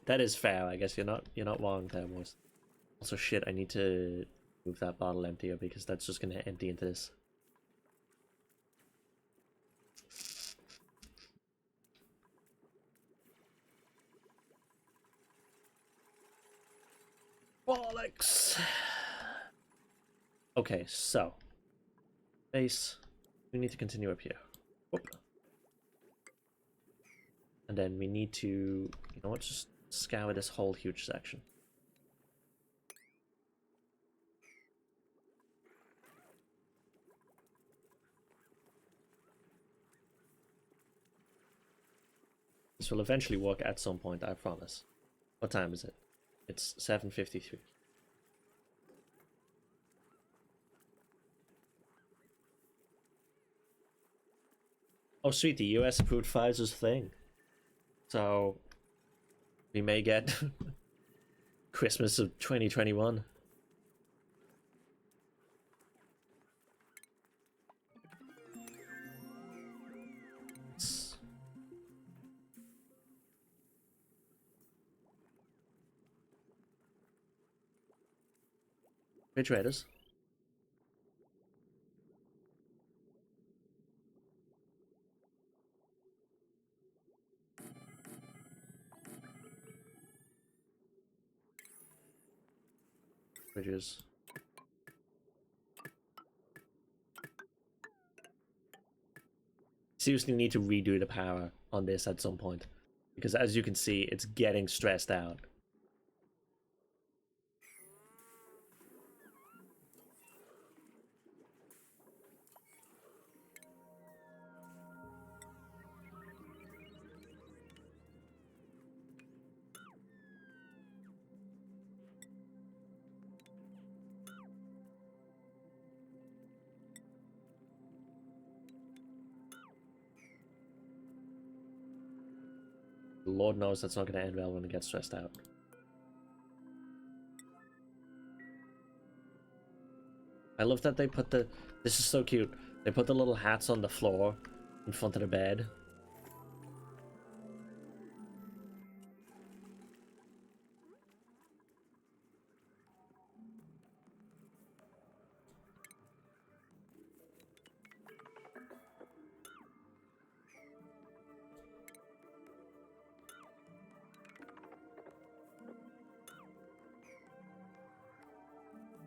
That is fair. I guess you're not wrong there, boys. Also, shit, I need to move that bottle emptier because that's just gonna empty into this. Bollocks. Okay, so base. We need to continue up here. Whoop. And then we need to, you know what, just scour this whole huge section. This will eventually work at some point, I promise. What time is it? It's 7:53. Oh sweet, the US approved Pfizer's thing. So we may get Christmas of 2021. Refrigerators. Fridges. Seriously need to redo the power on this at some point. Because as you can see, it's getting stressed out. Lord knows that's not going to end well when it gets stressed out. I love that they put the... This is so cute. They put the little hats on the floor in front of the bed.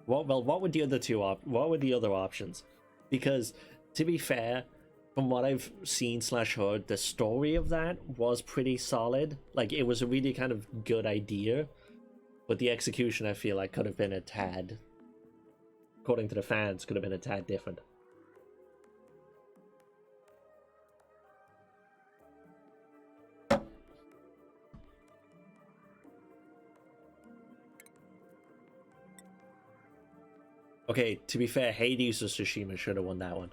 What would the other what were the other options? Because to be fair, from what I've seen slash heard, the story of that was pretty solid. Like it was a really kind of good idea, but the execution I feel like could have been a tad, according to the fans, could have been a tad different. Okay, to be fair, Hades or Tsushima should have won that one.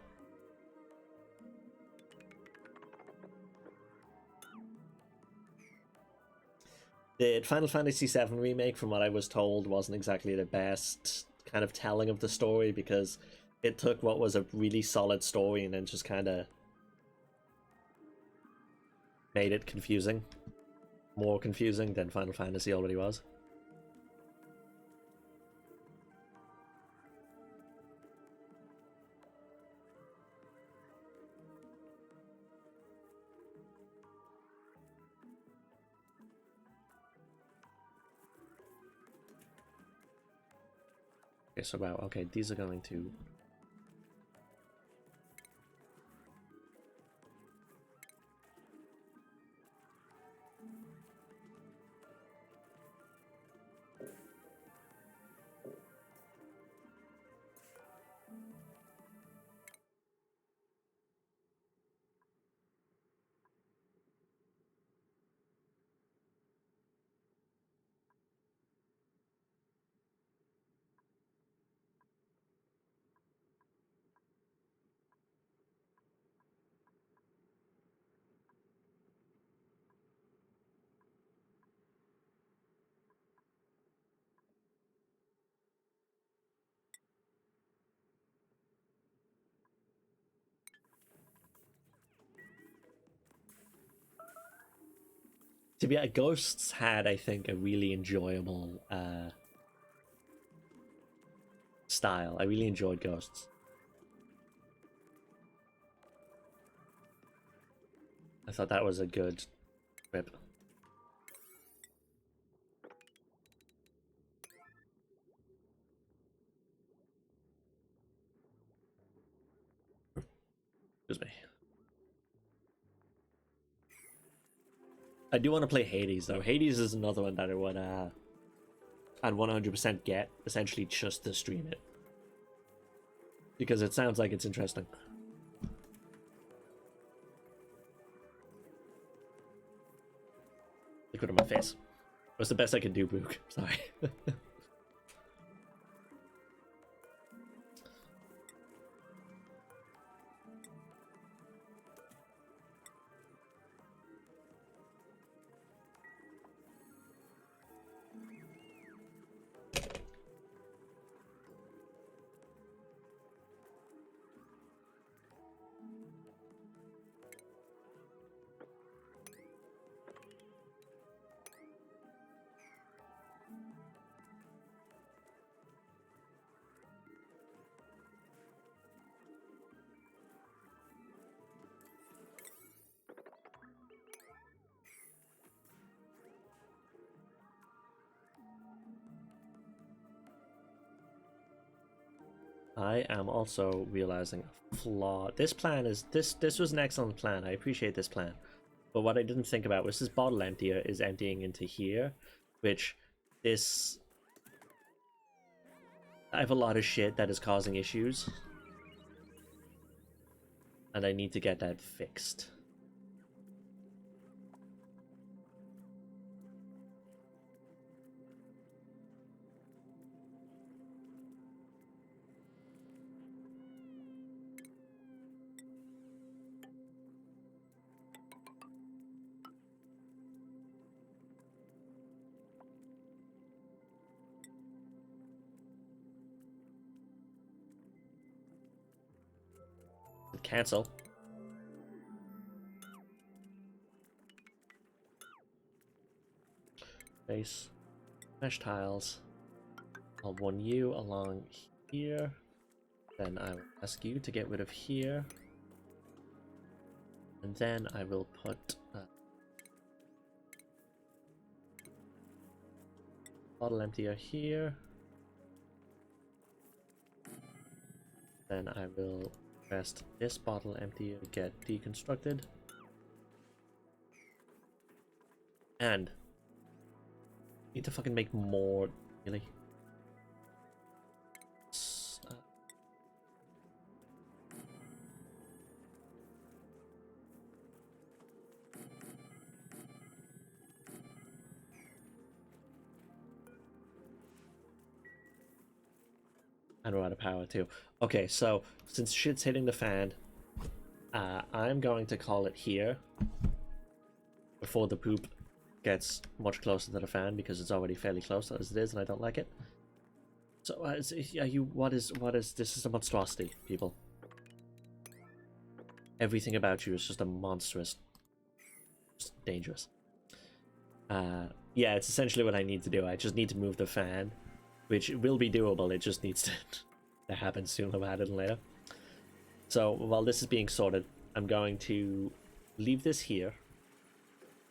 The Final Fantasy VII remake, from what I was told, wasn't exactly the best kind of telling of the story because it took what was a really solid story and then just kind of made it confusing. More confusing than Final Fantasy already was. Okay, so wow, okay, these are going to... To be honest, Ghosts had, I think, a really enjoyable style. I really enjoyed Ghosts. I thought that was a good trip. Excuse me. I do want to play Hades though. Hades is another one that I would I'd 100% get, essentially just to stream it. Because it sounds like it's interesting. Liquid on my face. That's the best I can do, Book. Sorry. I am also realizing a flaw. This plan is this was an excellent plan. I appreciate this plan. But what I didn't think about was this bottle emptier is emptying into here, which this I have a lot of shit that is causing issues. And I need to get that fixed. Cancel. Base. Mesh tiles. I'll one you along here. Then I will ask you to get rid of here. And then I will put bottle emptier here. Then I will rest this bottle emptier get deconstructed. And need to fucking make more, really. And we're out of power too. Okay, so since shit's hitting the fan, I'm going to call it here before the poop gets much closer to the fan because it's already fairly close as it is, and I don't like it. So, what is this is a monstrosity, people. Everything about you is just a monstrous, just dangerous. Yeah, it's essentially what I need to do. I just need to move the fan, which will be doable. It just needs to happen sooner rather than later. So while this is being sorted, I'm going to leave this here.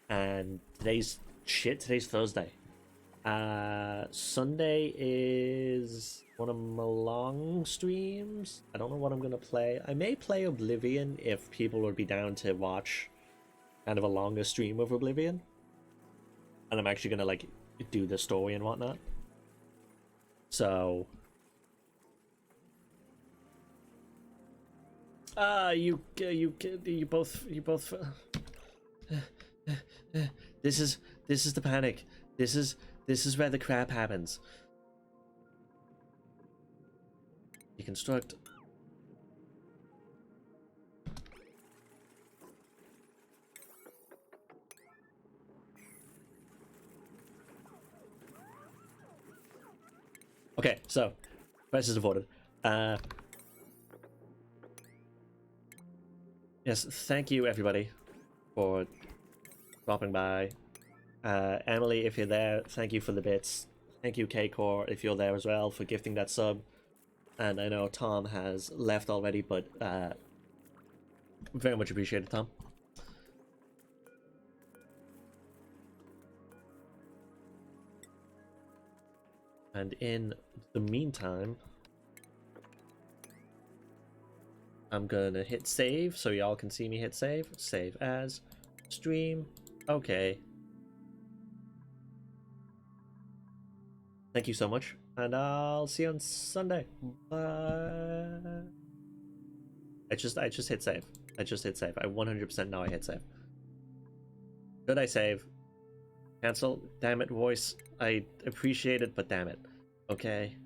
And today's Thursday. Sunday is one of my long streams. I don't know what I'm gonna play. I may play Oblivion if people would be down to watch kind of a longer stream of Oblivion. And I'm actually gonna like do the story and whatnot. So you both this is the panic. This is where the crap happens. Deconstruct. Okay, so crisis avoided. Yes, thank you everybody for dropping by. Emily, if you're there, thank you for the bits. Thank you, K-Core, if you're there as well, for gifting that sub. And I know Tom has left already, but very much appreciated, Tom. And in the meantime, I'm gonna hit save so y'all can see me hit save. Save as stream. Okay. Thank you so much, and I'll see you on Sunday. Bye. I just hit save. I just hit save. I 100% know I hit save. Should I save? Cancel? Damn it, voice. I appreciate it, but damn it. Okay.